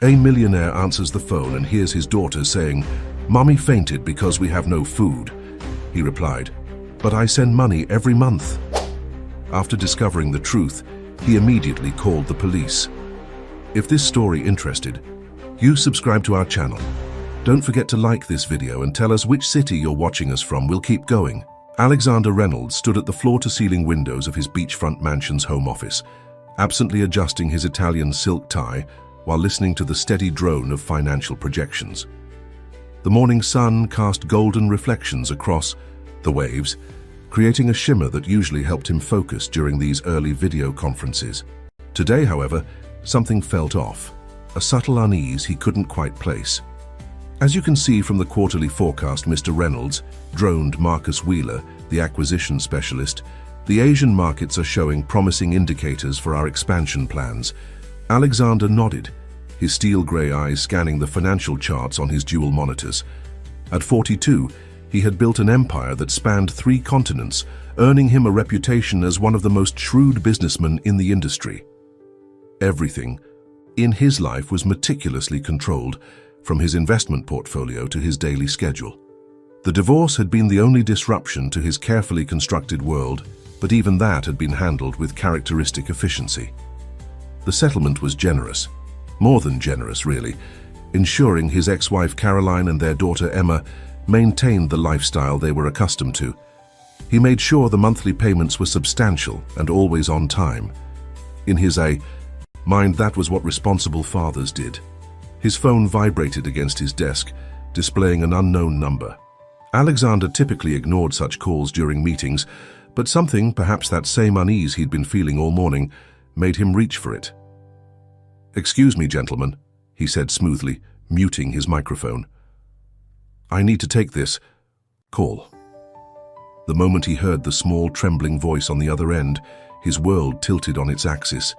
A millionaire answers the phone and hears his daughter saying, "Mommy fainted because we have no food." He replied, "But I send money every month." After discovering the truth, he immediately called the police. If this story interested you, subscribe to our channel. Don't forget to like this video and tell us which city you're watching us from. We'll keep going. Alexander Reynolds stood at the floor-to-ceiling windows of his beachfront mansion's home office, absently adjusting his Italian silk tie while listening to the steady drone of financial projections. The morning sun cast golden reflections across the waves, creating a shimmer that usually helped him focus during these early video conferences. Today, however, something felt off, a subtle unease he couldn't quite place. As you can see from the quarterly forecast, Mr. Reynolds droned Marcus Wheeler, the acquisition specialist. The Asian markets are showing promising indicators for our expansion plans. Alexander nodded, his steel-gray eyes scanning the financial charts on his dual monitors. At 42, he had built an empire that spanned 3 continents, earning him a reputation as one of the most shrewd businessmen in the industry. Everything in his life was meticulously controlled, from his investment portfolio to his daily schedule. The divorce had been the only disruption to his carefully constructed world, but even that had been handled with characteristic efficiency. The settlement was generous, more than generous really, ensuring his ex-wife Caroline and their daughter Emma maintained the lifestyle they were accustomed to. He made sure the monthly payments were substantial and always on time. In his mind, that was what responsible fathers did. His phone vibrated against his desk, displaying an unknown number. Alexander typically ignored such calls during meetings, but something, perhaps that same unease he'd been feeling all morning, made him reach for it. "Excuse me, gentlemen," he said smoothly, muting his microphone. "I need to take this call." The moment he heard the small, trembling voice on the other end, his world tilted on its axis.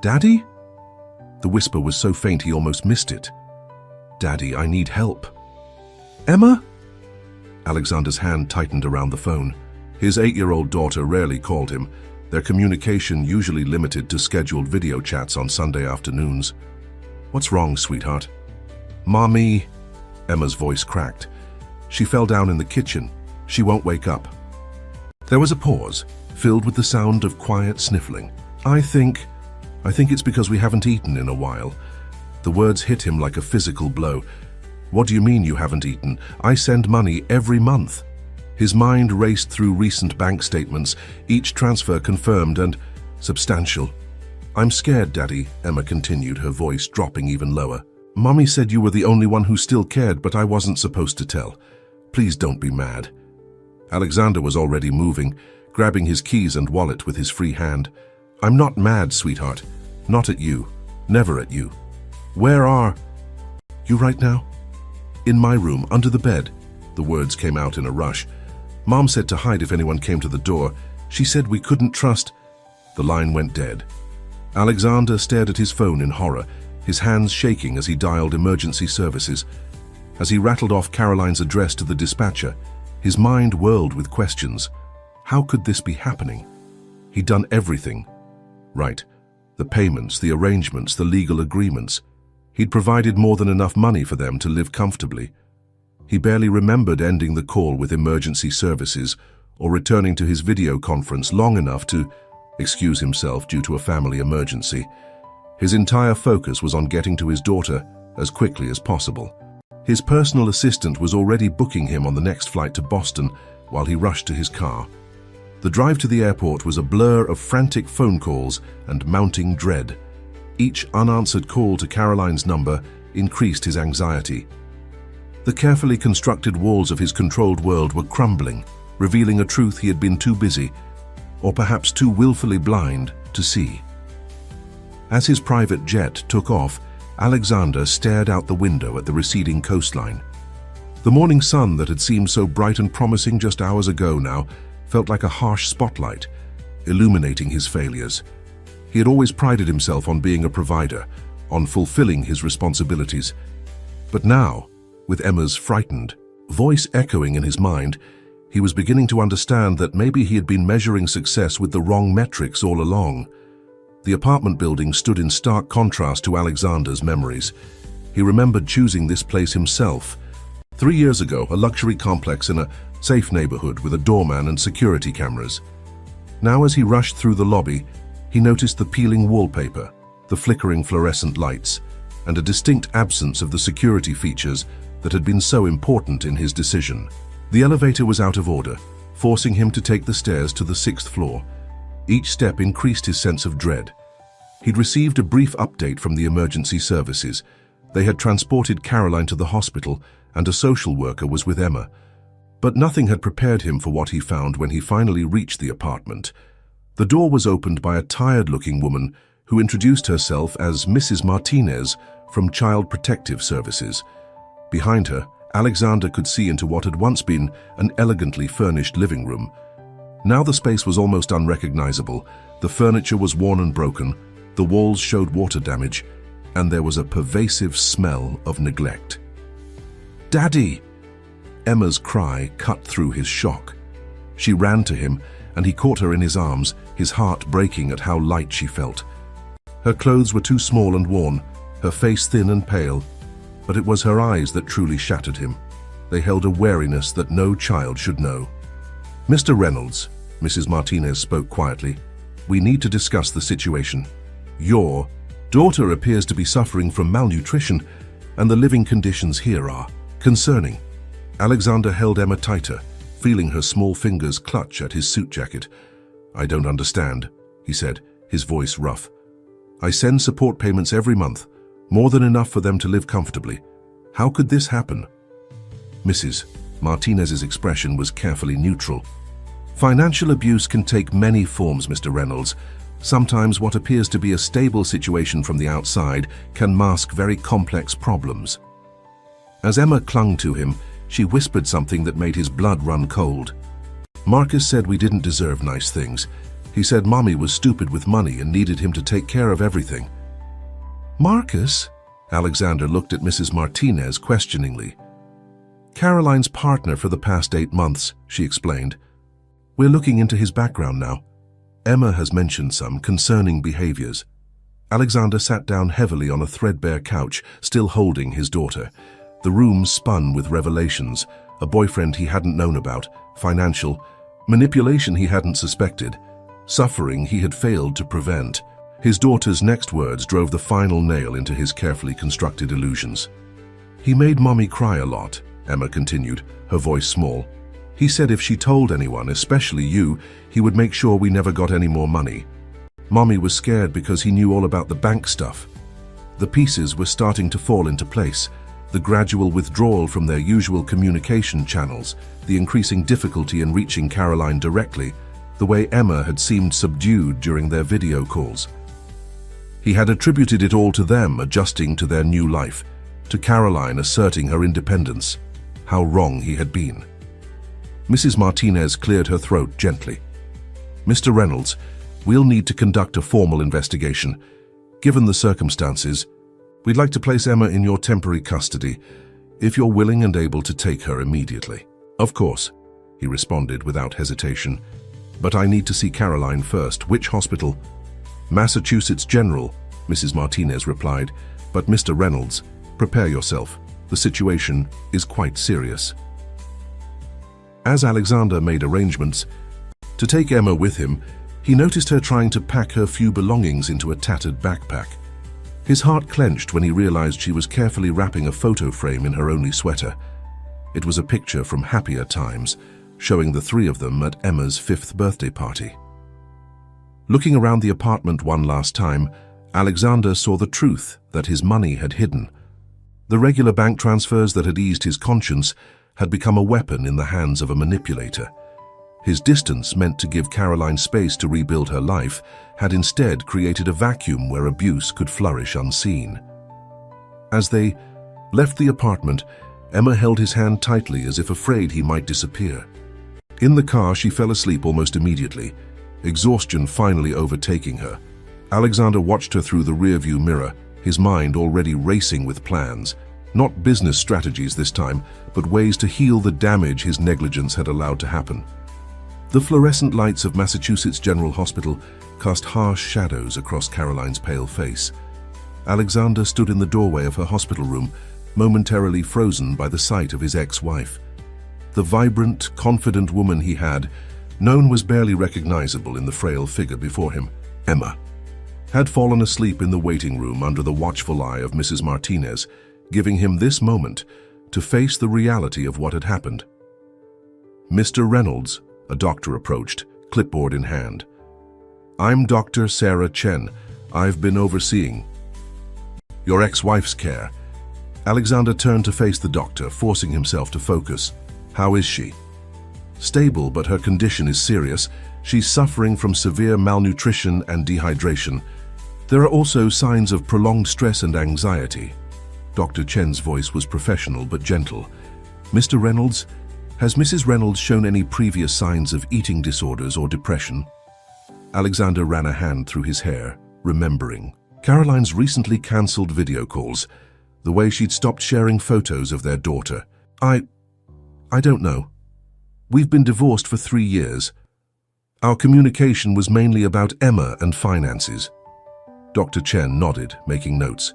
"Daddy?" The whisper was so faint he almost missed it. "Daddy, I need help." "Emma?" Alexander's hand tightened around the phone. His 8-year-old daughter rarely called him, their communication usually limited to scheduled video chats on Sunday afternoons. "What's wrong, sweetheart?" "Mommy," Emma's voice cracked. "She fell down in the kitchen. She won't wake up." There was a pause, filled with the sound of quiet sniffling. I think it's because we haven't eaten in a while." The words hit him like a physical blow. "What do you mean you haven't eaten? I send money every month." His mind raced through recent bank statements, each transfer confirmed and substantial. "I'm scared, Daddy," Emma continued, her voice dropping even lower. "Mommy said you were the only one who still cared, but I wasn't supposed to tell. Please don't be mad." Alexander was already moving, grabbing his keys and wallet with his free hand. "I'm not mad, sweetheart. Not at you. Never at you. Where are you right now?" "In my room, under the bed." The words came out in a rush. "Mom said to hide if anyone came to the door. She said we couldn't trust." The line went dead. Alexander stared at his phone in horror, his hands shaking as he dialed emergency services. As he rattled off Caroline's address to the dispatcher, his mind whirled with questions. How could this be happening? He'd done everything right. The payments, the arrangements, the legal agreements. He'd provided more than enough money for them to live comfortably. He barely remembered ending the call with emergency services or returning to his video conference long enough to excuse himself due to a family emergency. His entire focus was on getting to his daughter as quickly as possible. His personal assistant was already booking him on the next flight to Boston while he rushed to his car. The drive to the airport was a blur of frantic phone calls and mounting dread. Each unanswered call to Caroline's number increased his anxiety. The carefully constructed walls of his controlled world were crumbling, revealing a truth he had been too busy, or perhaps too willfully blind, to see. As his private jet took off, Alexander stared out the window at the receding coastline. The morning sun that had seemed so bright and promising just hours ago now felt like a harsh spotlight, illuminating his failures. He had always prided himself on being a provider, on fulfilling his responsibilities. But now, with Emma's frightened voice echoing in his mind, he was beginning to understand that maybe he had been measuring success with the wrong metrics all along. The apartment building stood in stark contrast to Alexander's memories. He remembered choosing this place himself. 3 years ago, a luxury complex in a safe neighborhood with a doorman and security cameras. Now, as he rushed through the lobby, he noticed the peeling wallpaper, the flickering fluorescent lights, and a distinct absence of the security features that had been so important in his decision. The elevator was out of order, forcing him to take the stairs to the 6th floor. Each step increased his sense of dread. He'd received a brief update from the emergency services. They had transported Caroline to the hospital, and a social worker was with Emma. But nothing had prepared him for what he found when he finally reached the apartment. The door was opened by a tired-looking woman who introduced herself as Mrs. Martinez from Child Protective Services. Behind her, Alexander could see into what had once been an elegantly furnished living room. Now the space was almost unrecognizable. The furniture was worn and broken, the walls showed water damage, and there was a pervasive smell of neglect. "Daddy!" Emma's cry cut through his shock. She ran to him, and he caught her in his arms, his heart breaking at how light she felt. Her clothes were too small and worn, her face thin and pale, but it was her eyes that truly shattered him. They held a wariness that no child should know. "Mr. Reynolds," Mrs. Martinez spoke quietly, "we need to discuss the situation. Your daughter appears to be suffering from malnutrition, and the living conditions here are concerning." Alexander held Emma tighter, feeling her small fingers clutch at his suit jacket. "I don't understand," he said, his voice rough. "I send support payments every month, more than enough for them to live comfortably. How could this happen?" Mrs. Martinez's expression was carefully neutral. "Financial abuse can take many forms, Mr. Reynolds. Sometimes what appears to be a stable situation from the outside can mask very complex problems." As Emma clung to him, she whispered something that made his blood run cold. "Marcus said we didn't deserve nice things. He said Mommy was stupid with money and needed him to take care of everything." "Marcus?" Alexander looked at Mrs. Martinez questioningly. "Caroline's partner for the past 8 months," she explained. "We're looking into his background now. Emma has mentioned some concerning behaviors." Alexander sat down heavily on a threadbare couch, still holding his daughter. The room spun with revelations: a boyfriend he hadn't known about, financial manipulation he hadn't suspected, suffering he had failed to prevent. His daughter's next words drove the final nail into his carefully constructed illusions. "He made Mommy cry a lot," Emma continued, her voice small. "He said if she told anyone, especially you, he would make sure we never got any more money. Mommy was scared because he knew all about the bank stuff." The pieces were starting to fall into place: the gradual withdrawal from their usual communication channels, the increasing difficulty in reaching Caroline directly, the way Emma had seemed subdued during their video calls. He had attributed it all to them adjusting to their new life, to Caroline asserting her independence. How wrong he had been. Mrs. Martinez cleared her throat gently. "Mr. Reynolds, we'll need to conduct a formal investigation. Given the circumstances, we'd like to place Emma in your temporary custody, if you're willing and able to take her immediately." "Of course," he responded without hesitation. "But I need to see Caroline first." "Which hospital?" "Massachusetts General," Mrs. Martinez replied. "But Mr. Reynolds, prepare yourself. The situation is quite serious." As Alexander made arrangements to take Emma with him, he noticed her trying to pack her few belongings into a tattered backpack. His heart clenched when he realized she was carefully wrapping a photo frame in her only sweater. It was a picture from happier times, showing the 3 of them at Emma's 5th birthday party. Looking around the apartment one last time, Alexander saw the truth that his money had hidden. The regular bank transfers that had eased his conscience had become a weapon in the hands of a manipulator. His distance, meant to give Caroline space to rebuild her life, had instead created a vacuum where abuse could flourish unseen. As they left the apartment, Emma held his hand tightly as if afraid he might disappear. In the car, she fell asleep almost immediately, exhaustion finally overtaking her. Alexander watched her through the rearview mirror, his mind already racing with plans. Not business strategies this time, but ways to heal the damage his negligence had allowed to happen. The fluorescent lights of Massachusetts General Hospital cast harsh shadows across Caroline's pale face. Alexander stood in the doorway of her hospital room, momentarily frozen by the sight of his ex-wife. The vibrant, confident woman he had known was barely recognizable in the frail figure before him. Emma had fallen asleep in the waiting room under the watchful eye of Mrs. Martinez, giving him this moment to face the reality of what had happened. Mr. Reynolds, a doctor approached, clipboard in hand. "I'm Dr. Sarah Chen. I've been overseeing your ex-wife's care." Alexander turned to face the doctor, forcing himself to focus. "How is she?" "Stable, but her condition is serious. She's suffering from severe malnutrition and dehydration. There are also signs of prolonged stress and anxiety." Dr. Chen's voice was professional but gentle. "Mr. Reynolds, has Mrs. Reynolds shown any previous signs of eating disorders or depression?" Alexander ran a hand through his hair, remembering Caroline's recently cancelled video calls, the way she'd stopped sharing photos of their daughter. I don't know. We've been divorced for 3 years. Our communication was mainly about Emma and finances." Dr. Chen nodded, making notes.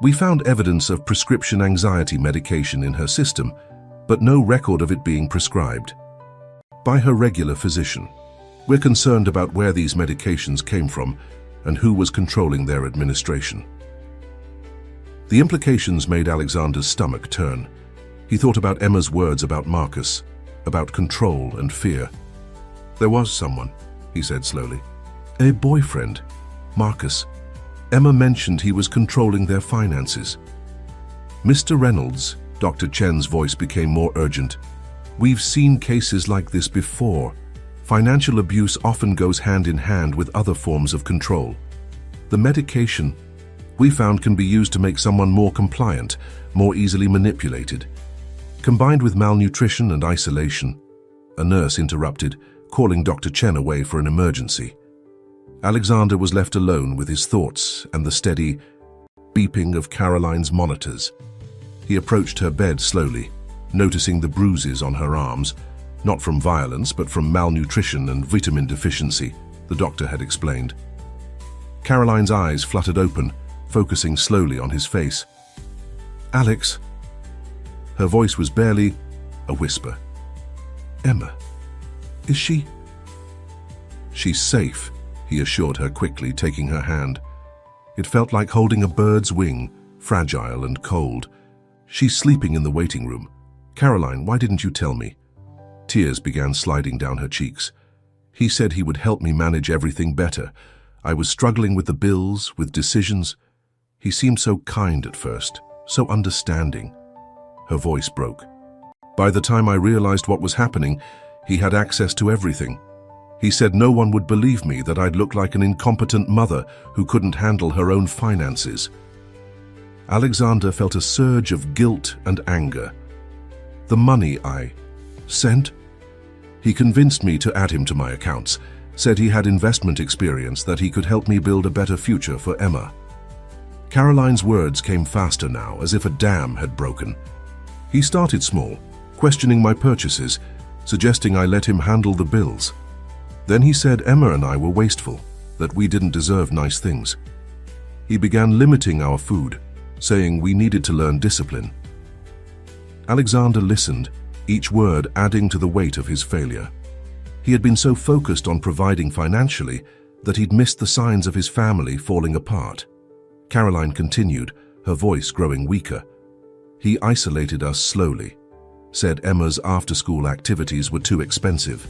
"We found evidence of prescription anxiety medication in her system, but no record of it being prescribed by her regular physician. We're concerned about where these medications came from and who was controlling their administration." The implications made Alexander's stomach turn. He thought about Emma's words about Marcus, about control and fear. "There was someone," he said slowly. "A boyfriend, Marcus. Emma mentioned he was controlling their finances." "Mr. Reynolds," Dr. Chen's voice became more urgent. "We've seen cases like this before. Financial abuse often goes hand in hand with other forms of control. The medication we found can be used to make someone more compliant, more easily manipulated. Combined with malnutrition and isolation." A nurse interrupted, calling Dr. Chen away for an emergency. Alexander was left alone with his thoughts and the steady beeping of Caroline's monitors. He approached her bed slowly, noticing the bruises on her arms, not from violence but from malnutrition and vitamin deficiency, the doctor had explained. Caroline's eyes fluttered open, focusing slowly on his face. "Alex." Her voice was barely a whisper. "Emma, is she?" "She's safe," he assured her quickly, taking her hand. It felt like holding a bird's wing, fragile and cold. "She's sleeping in the waiting room. Caroline, why didn't you tell me?" Tears began sliding down her cheeks. "He said he would help me manage everything better. I was struggling with the bills, with decisions. He seemed so kind at first, so understanding." Her voice broke. "By the time I realized what was happening, he had access to everything. He said no one would believe me, that I'd look like an incompetent mother who couldn't handle her own finances." Alexander felt a surge of guilt and anger. "The money I sent? He convinced me to add him to my accounts, said he had investment experience, that he could help me build a better future for Emma." Caroline's words came faster now, as if a dam had broken. "He started small, questioning my purchases, suggesting I let him handle the bills. Then he said Emma and I were wasteful, that we didn't deserve nice things. He began limiting our food, saying we needed to learn discipline." Alexander listened, each word adding to the weight of his failure. He had been so focused on providing financially that he'd missed the signs of his family falling apart. Caroline continued, her voice growing weaker. "He isolated us slowly, said Emma's after-school activities were too expensive,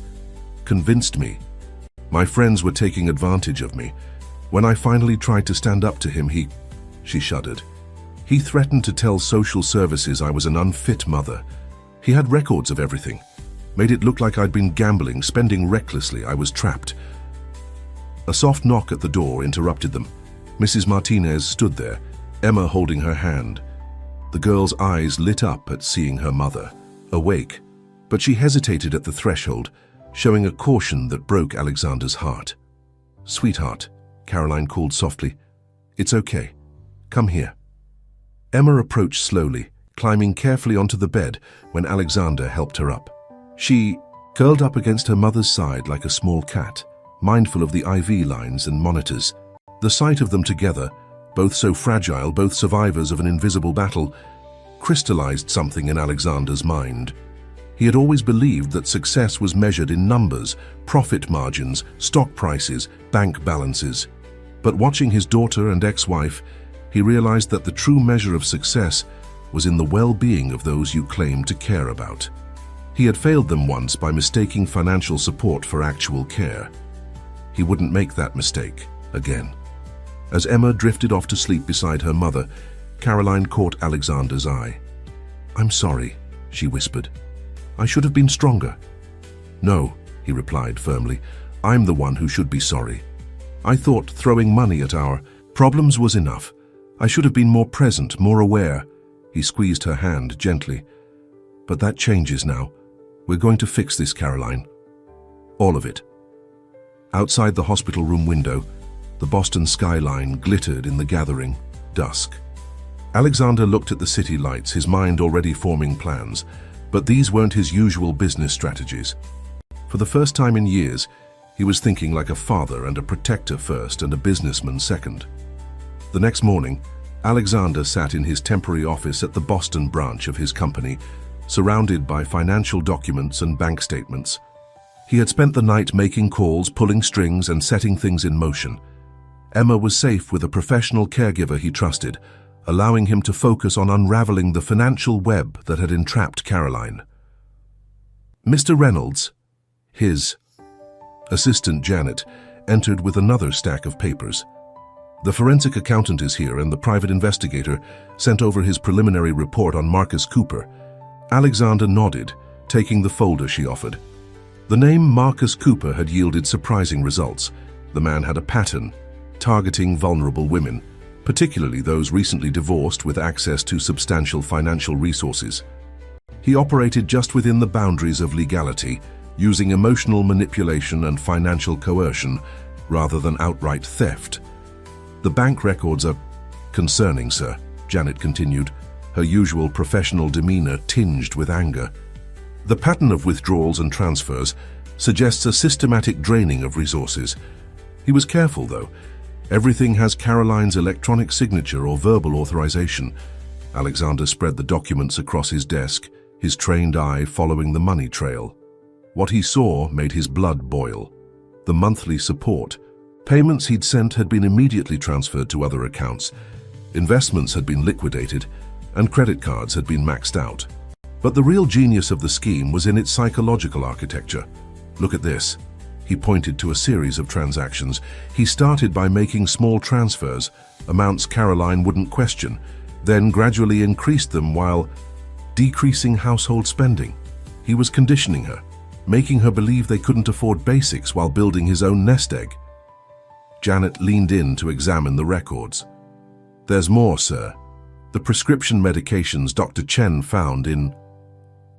convinced me my friends were taking advantage of me. When I finally tried to stand up to him, she shuddered. "He threatened to tell social services I was an unfit mother. He had records of everything. Made it look like I'd been gambling, spending recklessly. I was trapped." A soft knock at the door interrupted them. Mrs. Martinez stood there, Emma holding her hand. The girl's eyes lit up at seeing her mother, awake, but she hesitated at the threshold, showing a caution that broke Alexander's heart. "Sweetheart," Caroline called softly. "It's okay. Come here." Emma approached slowly, climbing carefully onto the bed when Alexander helped her up. She curled up against her mother's side like a small cat, mindful of the IV lines and monitors. The sight of them together, both so fragile, both survivors of an invisible battle, crystallized something in Alexander's mind. He had always believed that success was measured in numbers, profit margins, stock prices, bank balances. But watching his daughter and ex-wife, he realized that the true measure of success was in the well-being of those you claim to care about. He had failed them once by mistaking financial support for actual care. He wouldn't make that mistake again. As Emma drifted off to sleep beside her mother, Caroline caught Alexander's eye. "I'm sorry," she whispered. "I should have been stronger." "No," he replied firmly. "I'm the one who should be sorry. I thought throwing money at our problems was enough. I should have been more present, more aware." He squeezed her hand gently. "But that changes now. We're going to fix this, Caroline. All of it." Outside the hospital room window, the Boston skyline glittered in the gathering dusk. Alexander looked at the city lights, his mind already forming plans, but these weren't his usual business strategies. For the first time in years, he was thinking like a father and a protector first and a businessman second. The next morning, Alexander sat in his temporary office at the Boston branch of his company, surrounded by financial documents and bank statements. He had spent the night making calls, pulling strings, and setting things in motion. Emma was safe with a professional caregiver he trusted, allowing him to focus on unraveling the financial web that had entrapped Caroline. "Mr. Reynolds," his assistant Janet entered with another stack of papers. "The forensic accountant is here, and the private investigator sent over his preliminary report on Marcus Cooper." Alexander nodded, taking the folder she offered. The name Marcus Cooper had yielded surprising results. The man had a pattern, targeting vulnerable women, particularly those recently divorced with access to substantial financial resources. He operated just within the boundaries of legality, using emotional manipulation and financial coercion rather than outright theft. "The bank records are concerning, sir," Janet continued, her usual professional demeanor tinged with anger. "The pattern of withdrawals and transfers suggests a systematic draining of resources." He was careful, though. "Everything has Caroline's electronic signature or verbal authorization." Alexander spread the documents across his desk, his trained eye following the money trail. What he saw made his blood boil. The monthly support. Payments he'd sent had been immediately transferred to other accounts. Investments had been liquidated, and credit cards had been maxed out. But the real genius of the scheme was in its psychological architecture. "Look at this." He pointed to a series of transactions. He started by making small transfers, amounts Caroline wouldn't question, then gradually increased them while decreasing household spending. He was conditioning her, making her believe they couldn't afford basics while building his own nest egg. Janet leaned in to examine the records. "There's more, sir. The prescription medications Dr. Chen found in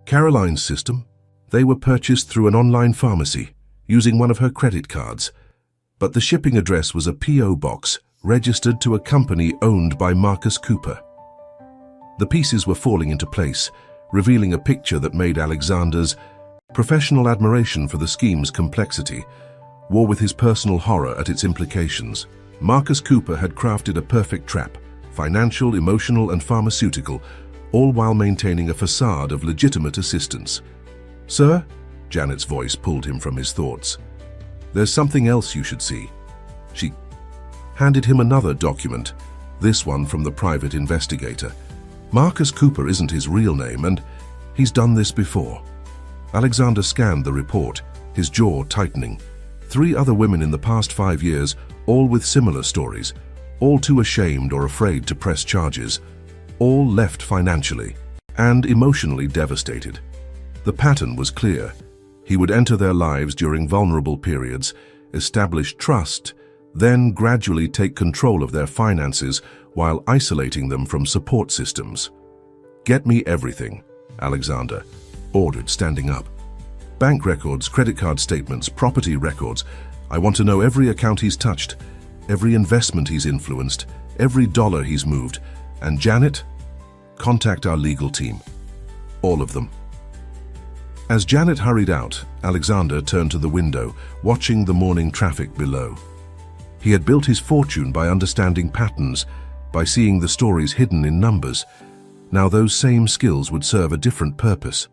Caroline's system, they were purchased through an online pharmacy, using one of her credit cards. But the shipping address was a P.O. box registered to a company owned by Marcus Cooper." The pieces were falling into place, revealing a picture that made Alexander's professional admiration for the scheme's complexity war with his personal horror at its implications. Marcus Cooper had crafted a perfect trap, financial, emotional, and pharmaceutical, all while maintaining a facade of legitimate assistance. "Sir?" Janet's voice pulled him from his thoughts. "There's something else you should see." She handed him another document, this one from the private investigator. "Marcus Cooper isn't his real name, and he's done this before." Alexander scanned the report, his jaw tightening. 3 other women in the past 5 years, all with similar stories, all too ashamed or afraid to press charges, all left financially and emotionally devastated. The pattern was clear. He would enter their lives during vulnerable periods, establish trust, then gradually take control of their finances while isolating them from support systems. "Get me everything," Alexander ordered, standing up. "Bank records, credit card statements, property records. I want to know every account he's touched, every investment he's influenced, every dollar he's moved. And Janet, contact our legal team. All of them." As Janet hurried out, Alexander turned to the window, watching the morning traffic below. He had built his fortune by understanding patterns, by seeing the stories hidden in numbers. Now those same skills would serve a different purpose.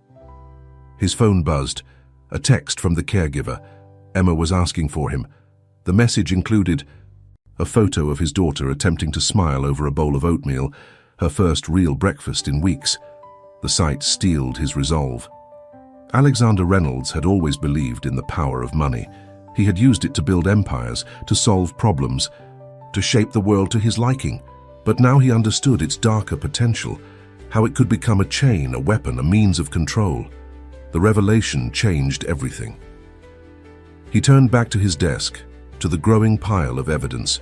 His phone buzzed, a text from the caregiver. Emma was asking for him. The message included a photo of his daughter attempting to smile over a bowl of oatmeal, her first real breakfast in weeks. The sight steeled his resolve. Alexander Reynolds had always believed in the power of money. He had used it to build empires, to solve problems, to shape the world to his liking. But now he understood its darker potential, how it could become a chain, a weapon, a means of control. The revelation changed everything. He turned back to his desk, to the growing pile of evidence.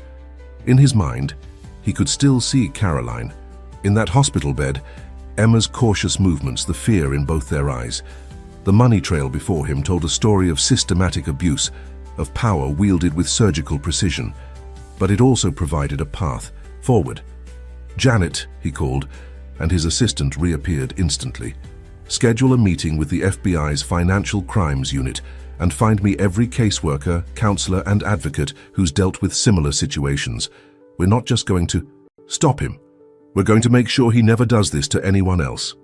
In his mind, he could still see Caroline. In that hospital bed, Emma's cautious movements, the fear in both their eyes. The money trail before him told a story of systematic abuse, of power wielded with surgical precision. But it also provided a path forward. "Janet," he called, and his assistant reappeared instantly. "Schedule a meeting with the FBI's Financial Crimes Unit and find me every caseworker, counselor, and advocate who's dealt with similar situations. We're not just going to stop him. We're going to make sure he never does this to anyone else."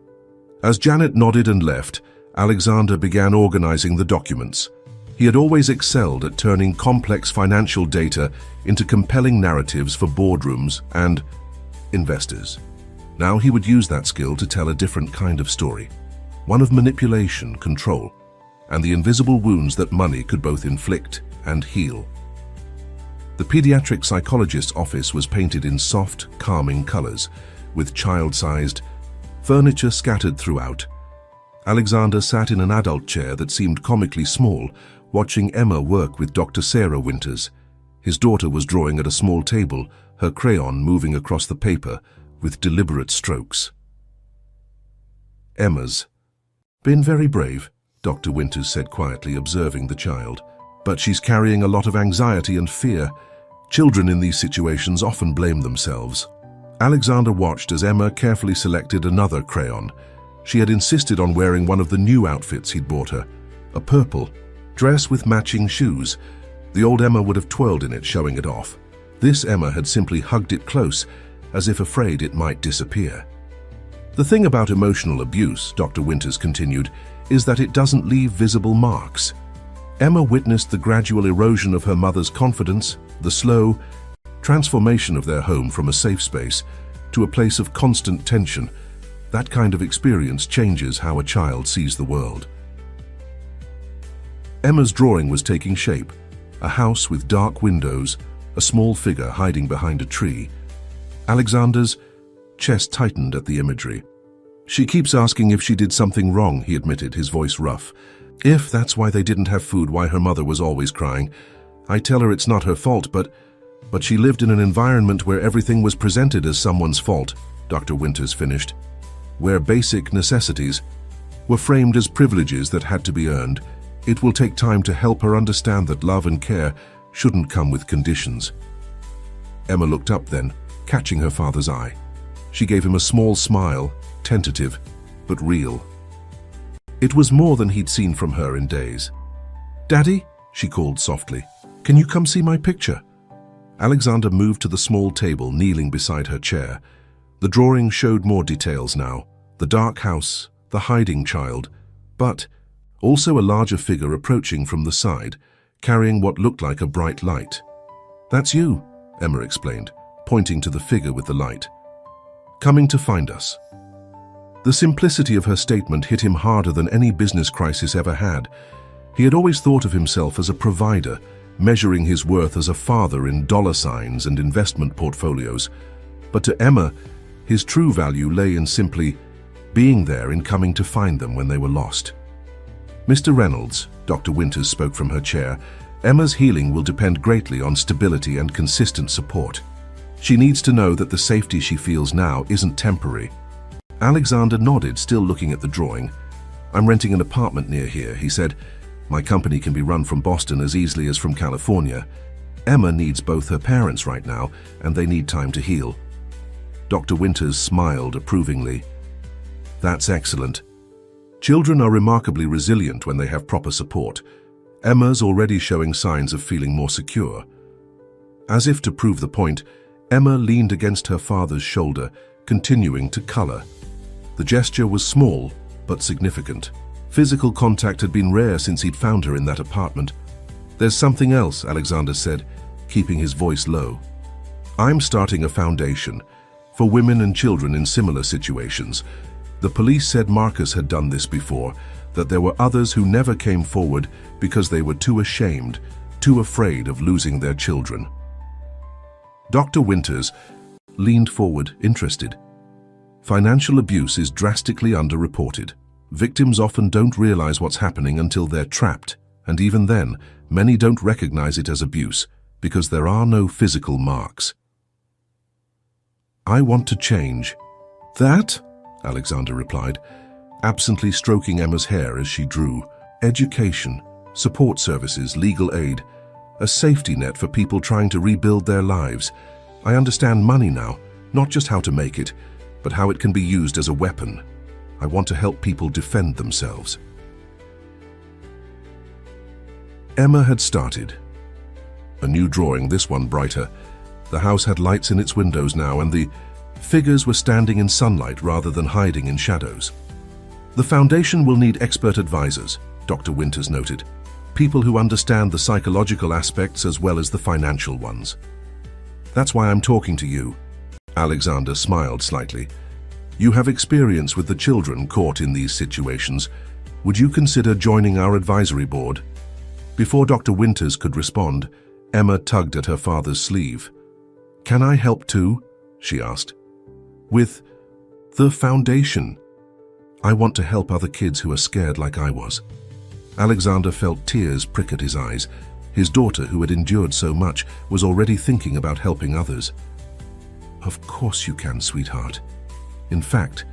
As Janet nodded and left, Alexander began organizing the documents. He had always excelled at turning complex financial data into compelling narratives for boardrooms and investors. Now he would use that skill to tell a different kind of story, one of manipulation, control, and the invisible wounds that money could both inflict and heal. The pediatric psychologist's office was painted in soft, calming colors, with child-sized furniture scattered throughout. Alexander sat in an adult chair that seemed comically small, watching Emma work with Dr. Sarah Winters. His daughter was drawing at a small table, her crayon moving across the paper with deliberate strokes. "Emma's been very brave," Dr. Winters said quietly, observing the child. "But she's carrying a lot of anxiety and fear. Children in these situations often blame themselves." Alexander watched as Emma carefully selected another crayon. She had insisted on wearing one of the new outfits he'd bought her, a purple dress with matching shoes. The old Emma would have twirled in it, showing it off. This Emma had simply hugged it close, as if afraid it might disappear. "The thing about emotional abuse," Dr. Winters continued, "is that it doesn't leave visible marks." Emma witnessed the gradual erosion of her mother's confidence, the slow transformation of their home from a safe space to a place of constant tension. That kind of experience changes how a child sees the world. Emma's drawing was taking shape, a house with dark windows, a small figure hiding behind a tree. Alexander's chest tightened at the imagery. "She keeps asking if she did something wrong," he admitted, his voice rough. "If that's why they didn't have food, why her mother was always crying. I tell her it's not her fault, but she lived in an environment where everything was presented as someone's fault," Dr. Winters finished. "Where basic necessities were framed as privileges that had to be earned. It will take time to help her understand that love and care shouldn't come with conditions." Emma looked up then, catching her father's eye. She gave him a small smile, tentative, but real. It was more than he'd seen from her in days. "Daddy," she called softly, "can you come see my picture?" Alexander moved to the small table, kneeling beside her chair. The drawing showed more details now, the dark house, the hiding child, but also a larger figure approaching from the side, carrying what looked like a bright light. "That's you," Emma explained, pointing to the figure with the light. "Coming to find us." The simplicity of her statement hit him harder than any business crisis ever had. He had always thought of himself as a provider, measuring his worth as a father in dollar signs and investment portfolios. But to Emma, his true value lay in simply being there, in coming to find them when they were lost. "Mr. Reynolds," Dr. Winters spoke from her chair, "Emma's healing will depend greatly on stability and consistent support. She needs to know that the safety she feels now isn't temporary." Alexander nodded, still looking at the drawing. "I'm renting an apartment near here," he said. "My company can be run from Boston as easily as from California. Emma needs both her parents right now, and they need time to heal." Dr. Winters smiled approvingly. "That's excellent. Children are remarkably resilient when they have proper support. Emma's already showing signs of feeling more secure. As if to prove the point, Emma leaned against her father's shoulder, continuing to color. The gesture was small, but significant. Physical contact had been rare since he'd found her in that apartment. "There's something else," Alexander said, keeping his voice low. "I'm starting a foundation for women and children in similar situations. The police said Marcus had done this before, that there were others who never came forward because they were too ashamed, too afraid of losing their children." Dr. Winters leaned forward, interested. Financial abuse is drastically underreported. Victims often don't realize what's happening until they're trapped, and even then, many don't recognize it as abuse because there are no physical marks. "I want to change." "That?" Alexander replied, absently stroking Emma's hair as she drew. "Education, support services, legal aid, a safety net for people trying to rebuild their lives. I understand money now, not just how to make it, but how it can be used as a weapon. I want to help people defend themselves." Emma had started. A new drawing, this one brighter. The house had lights in its windows now, and the figures were standing in sunlight rather than hiding in shadows. "The foundation will need expert advisors," Dr. Winters noted. "People who understand the psychological aspects as well as the financial ones. That's why I'm talking to you." Alexander smiled slightly. "You have experience with the children caught in these situations. Would you consider joining our advisory board?" Before Dr. Winters could respond, Emma tugged at her father's sleeve. "Can I help too?" she asked. "With the foundation. I want to help other kids who are scared like I was." Alexander felt tears prick at his eyes. His daughter, who had endured so much, was already thinking about helping others. "Of course you can, sweetheart. In fact,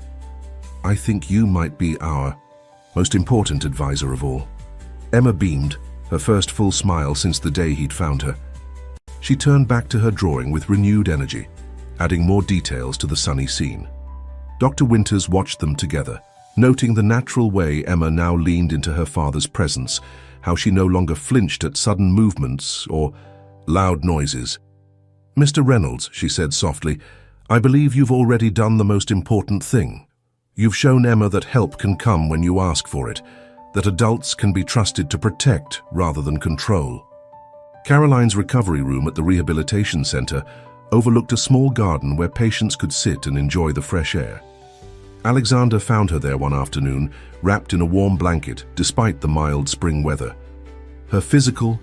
I think you might be our most important advisor of all." Emma beamed, her first full smile since the day he'd found her. She turned back to her drawing with renewed energy, adding more details to the sunny scene. Dr. Winters watched them together, noting the natural way Emma now leaned into her father's presence, how she no longer flinched at sudden movements or loud noises. "Mr. Reynolds," she said softly, "I believe you've already done the most important thing. You've shown Emma that help can come when you ask for it, that adults can be trusted to protect rather than control." Caroline's recovery room at the rehabilitation center overlooked a small garden where patients could sit and enjoy the fresh air. Alexander found her there one afternoon, wrapped in a warm blanket despite the mild spring weather. Her physical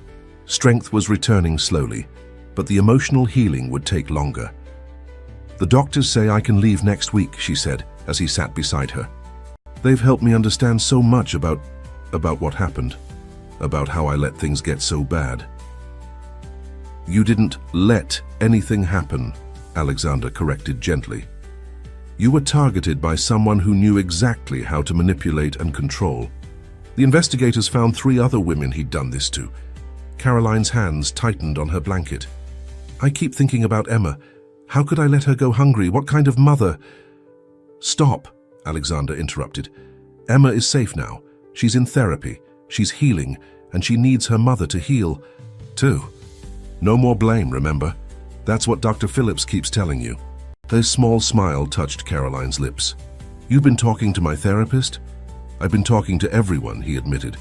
strength was returning slowly, but the emotional healing would take longer. "The doctors say I can leave next week," she said as he sat beside her. "They've helped me understand so much about what happened, about how I let things get so bad." "You didn't let anything happen," Alexander corrected gently. "You were targeted by someone who knew exactly how to manipulate and control. The investigators found 3 other women he'd done this to." Caroline's hands tightened on her blanket. "I keep thinking about Emma. How could I let her go hungry? What kind of mother?" "Stop," Alexander interrupted. "Emma is safe now. She's in therapy. She's healing, and she needs her mother to heal, too. No more blame, remember? That's what Dr. Phillips keeps telling you." A small smile touched Caroline's lips. "You've been talking to my therapist?" "I've been talking to everyone," he admitted.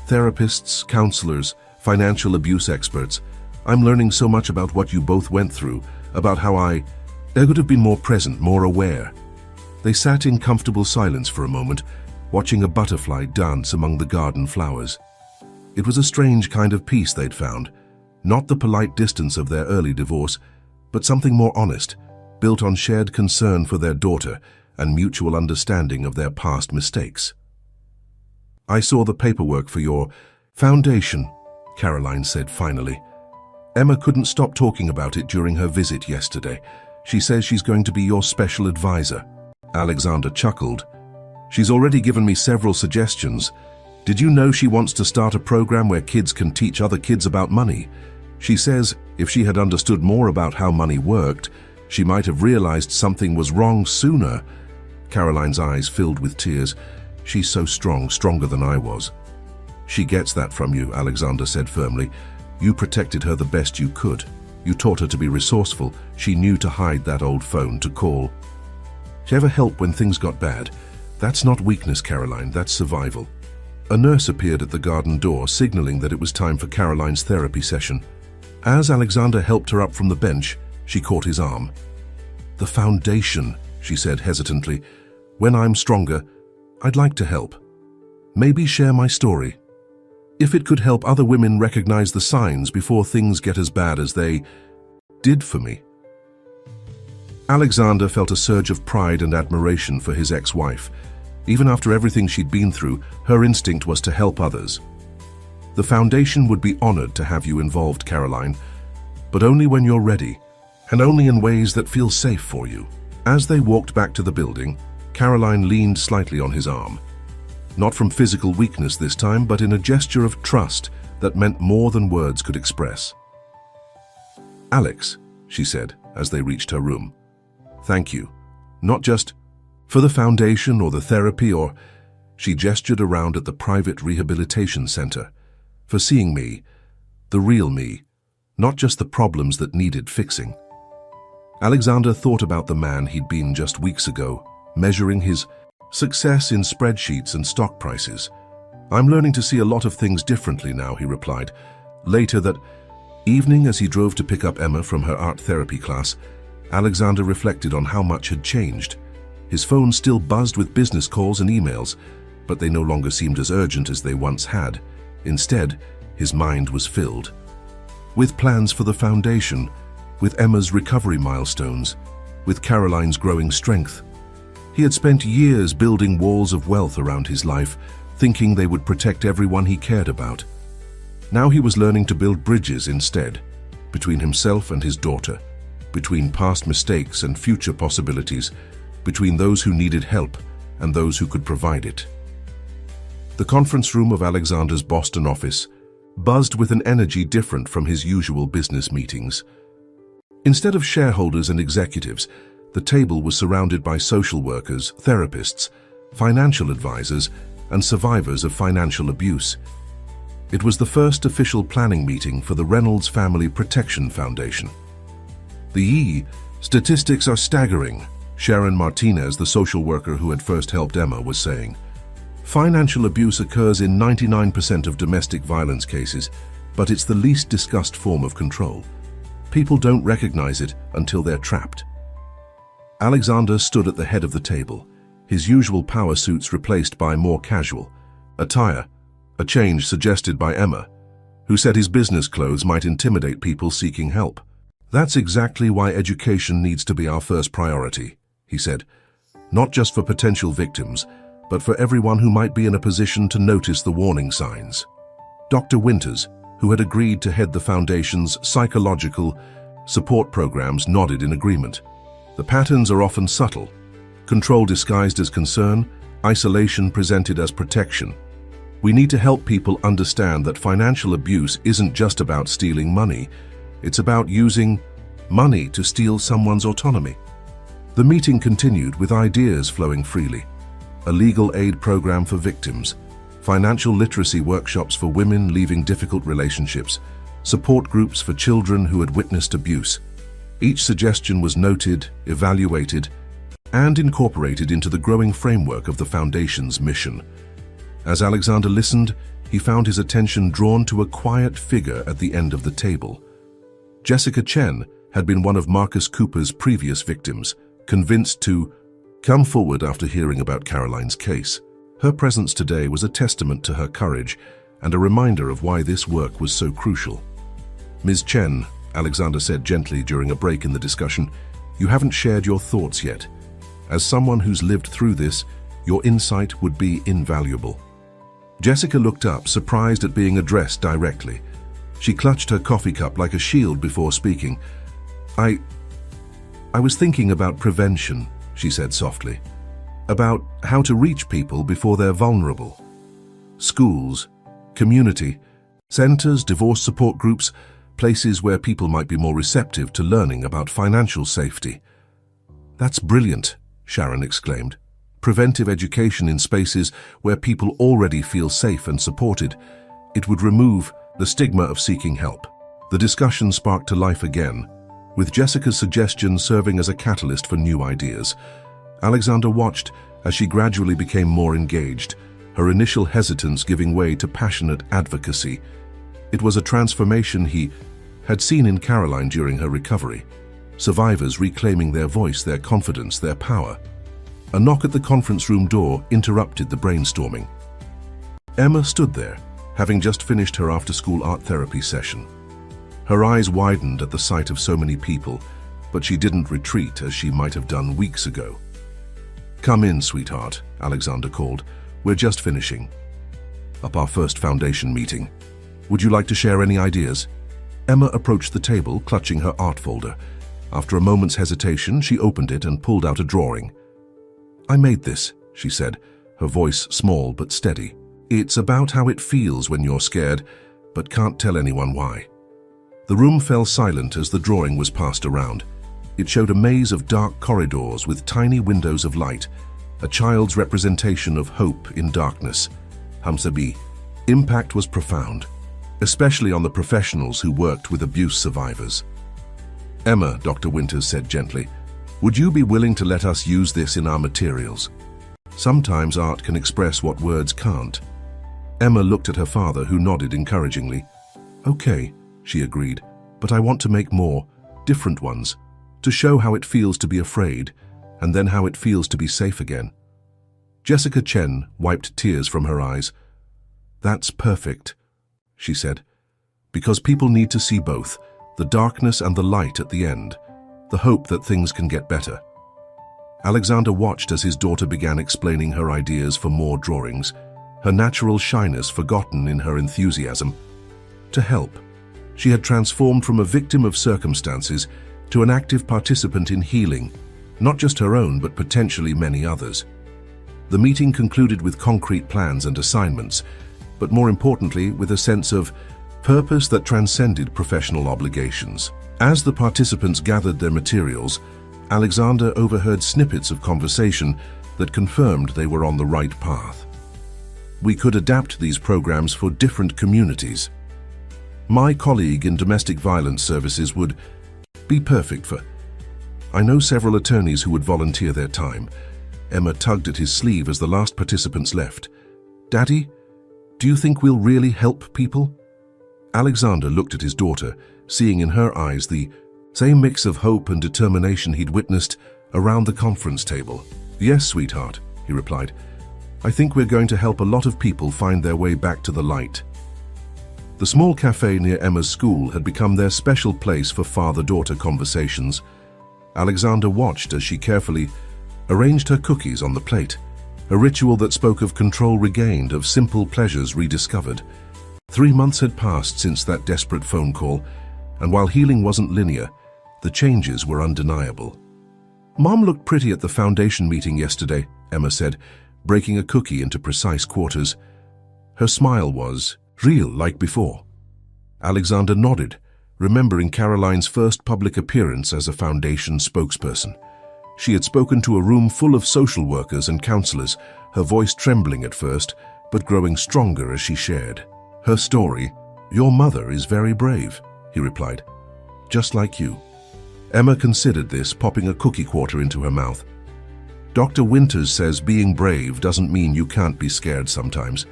"Therapists, counselors, financial abuse experts. I'm learning so much about what you both went through, about how I could have been more present, more aware." They sat in comfortable silence for a moment, watching a butterfly dance among the garden flowers. It was a strange kind of peace they'd found, not the polite distance of their early divorce, but something more honest, built on shared concern for their daughter and mutual understanding of their past mistakes. "I saw the paperwork for your foundation," Caroline said finally. "Emma couldn't stop talking about it during her visit yesterday. She says she's going to be your special advisor." Alexander chuckled. "She's already given me several suggestions. Did you know she wants to start a program where kids can teach other kids about money? She says if she had understood more about how money worked, she might have realized something was wrong sooner." Caroline's eyes filled with tears. She's so strong, stronger than I was. She gets that from you, Alexander said firmly. You protected her the best you could. You taught her to be resourceful. She knew to hide that old phone, to call. She ever helped when things got bad? That's not weakness, Caroline, that's survival. A nurse appeared at the garden door, signaling that it was time for Caroline's therapy session. As Alexander helped her up from the bench, she caught his arm. The foundation, she said hesitantly. When I'm stronger, I'd like to help. Maybe share my story. If it could help other women recognize the signs before things get as bad as they did for me. Alexander felt a surge of pride and admiration for his ex-wife. Even after everything she'd been through, her instinct was to help others. The foundation would be honored to have you involved, Caroline, but only when you're ready, and only in ways that feel safe for you. As they walked back to the building, Caroline leaned slightly on his arm. Not from physical weakness this time, but in a gesture of trust that meant more than words could express. Alex, she said as they reached her room, thank you. Not just for the foundation or the therapy or, she gestured around at the private rehabilitation center, for seeing me, the real me, not just the problems that needed fixing. Alexander thought about the man he'd been just weeks ago, measuring his success in spreadsheets and stock prices. I'm learning to see a lot of things differently now, he replied. Later that evening, as he drove to pick up Emma from her art therapy class, Alexander reflected on how much had changed. His phone still buzzed with business calls and emails, but they no longer seemed as urgent as they once had. Instead, his mind was filled with plans for the foundation, with Emma's recovery milestones, with Caroline's growing strength. He had spent years building walls of wealth around his life, thinking they would protect everyone he cared about. Now he was learning to build bridges instead, between himself and his daughter, between past mistakes and future possibilities, between those who needed help and those who could provide it. The conference room of Alexander's Boston office buzzed with an energy different from his usual business meetings. Instead of shareholders and executives, the table was surrounded by social workers, therapists, financial advisors, and survivors of financial abuse. It was the first official planning meeting for the Reynolds Family Protection Foundation. The statistics are staggering, Sharon Martinez, the social worker who had first helped Emma, was saying. Financial abuse occurs in 99% of domestic violence cases, but it's the least discussed form of control. People don't recognize it until they're trapped. Alexander stood at the head of the table, his usual power suits replaced by more casual attire, a change suggested by Emma, who said his business clothes might intimidate people seeking help. That's exactly why education needs to be our first priority, he said, not just for potential victims, but for everyone who might be in a position to notice the warning signs. Dr. Winters, who had agreed to head the foundation's psychological support programs, nodded in agreement. The patterns are often subtle. Control disguised as concern, isolation presented as protection. We need to help people understand that financial abuse isn't just about stealing money. It's about using money to steal someone's autonomy. The meeting continued with ideas flowing freely. A legal aid program for victims, financial literacy workshops for women leaving difficult relationships, support groups for children who had witnessed abuse. Each suggestion was noted, evaluated, and incorporated into the growing framework of the Foundation's mission. As Alexander listened, he found his attention drawn to a quiet figure at the end of the table. Jessica Chen had been one of Marcus Cooper's previous victims, convinced to come forward after hearing about Caroline's case. Her presence today was a testament to her courage and a reminder of why this work was so crucial. Ms. Chen, Alexander said gently during a break in the discussion, you haven't shared your thoughts yet. As someone who's lived through this, your insight would be invaluable. Jessica looked up, surprised at being addressed directly. She clutched her coffee cup like a shield before speaking. I was thinking about prevention, she said softly. About how to reach people before they're vulnerable. Schools, community, centers, divorce support groups, places where people might be more receptive to learning about financial safety. That's brilliant, Sharon exclaimed. preventive education in spaces where people already feel safe and supported. It would remove the stigma of seeking help. The discussion sparked to life again, with Jessica's suggestions serving as a catalyst for new ideas. Alexander watched as she gradually became more engaged, her initial hesitance giving way to passionate advocacy. It was a transformation he had seen in Caroline during her recovery. Survivors reclaiming their voice, their confidence, their power. A knock at the conference room door interrupted the brainstorming. Emma stood there, having just finished her after-school art therapy session. Her eyes widened at the sight of so many people, but she didn't retreat as she might have done weeks ago. "Come in, sweetheart," Alexander called. "We're just finishing up our first foundation meeting. Would you like to share any ideas?" Emma approached the table, clutching her art folder. After a moment's hesitation, she opened it and pulled out a drawing. "I made this," she said, her voice small but steady. "It's about how it feels when you're scared, but can't tell anyone why." The room fell silent as the drawing was passed around. It showed a maze of dark corridors with tiny windows of light, a child's representation of hope in darkness. Hamsabi. Impact was profound, especially on the professionals who worked with abuse survivors. "Emma," Dr. Winters said gently, "would you be willing to let us use this in our materials? Sometimes art can express what words can't." Emma looked at her father, who nodded encouragingly. "Okay," she agreed, "but I want to make more, different ones, to show how it feels to be afraid, and then how it feels to be safe again." Jessica Chen wiped tears from her eyes. "That's perfect," she said, "because people need to see both, the darkness and the light at the end, the hope that things can get better." Alexander watched as his daughter began explaining her ideas for more drawings, her natural shyness forgotten in her enthusiasm. To help, she had transformed from a victim of circumstances to an active participant in healing, not just her own but potentially many others. The meeting concluded with concrete plans and assignments, but more importantly with a sense of purpose that transcended professional obligations. As the participants gathered their materials, Alexander overheard snippets of conversation that confirmed they were on the right path. "We could adapt these programs for different communities. My colleague in domestic violence services would be perfect for. I know several attorneys who would volunteer their time." Emma tugged at his sleeve as the last participants left. "Daddy, do you think we'll really help people?" Alexander looked at his daughter, seeing in her eyes the same mix of hope and determination he'd witnessed around the conference table. "Yes, sweetheart," he replied. "I think we're going to help a lot of people find their way back to the light." The small cafe near Emma's school had become their special place for father-daughter conversations. Alexander watched as she carefully arranged her cookies on the plate, a ritual that spoke of control regained, of simple pleasures rediscovered. 3 months had passed since that desperate phone call, and while healing wasn't linear, the changes were undeniable. "Mom looked pretty at the foundation meeting yesterday," Emma said, breaking a cookie into precise quarters. Her smile was real, like before. Alexander nodded, remembering Caroline's first public appearance as a foundation spokesperson. She had spoken to a room full of social workers and counselors, her voice trembling at first, but growing stronger as she shared her story. "Your mother is very brave," he replied. "Just like you." Emma considered this, popping a cookie quarter into her mouth. "Dr. Winters says being brave doesn't mean you can't be scared sometimes.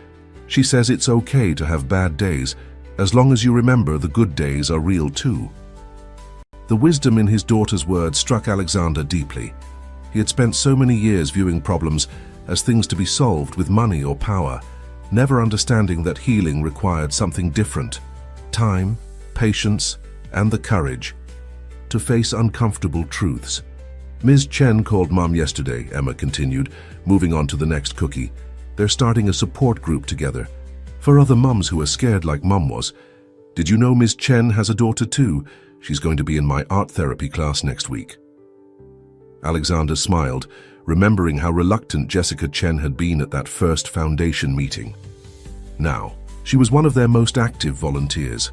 She says it's okay to have bad days, as long as you remember the good days are real too." The wisdom in his daughter's words struck Alexander deeply. He had spent so many years viewing problems as things to be solved with money or power, never understanding that healing required something different: time, patience, and the courage to face uncomfortable truths. "Ms. Chen called Mom yesterday," Emma continued, moving on to the next cookie. "They're starting a support group together for other mums who are scared like Mom was. Did you know Ms. Chen has a daughter too? She's going to be in my art therapy class next week." Alexander smiled, remembering how reluctant Jessica Chen had been at that first foundation meeting. Now, she was one of their most active volunteers,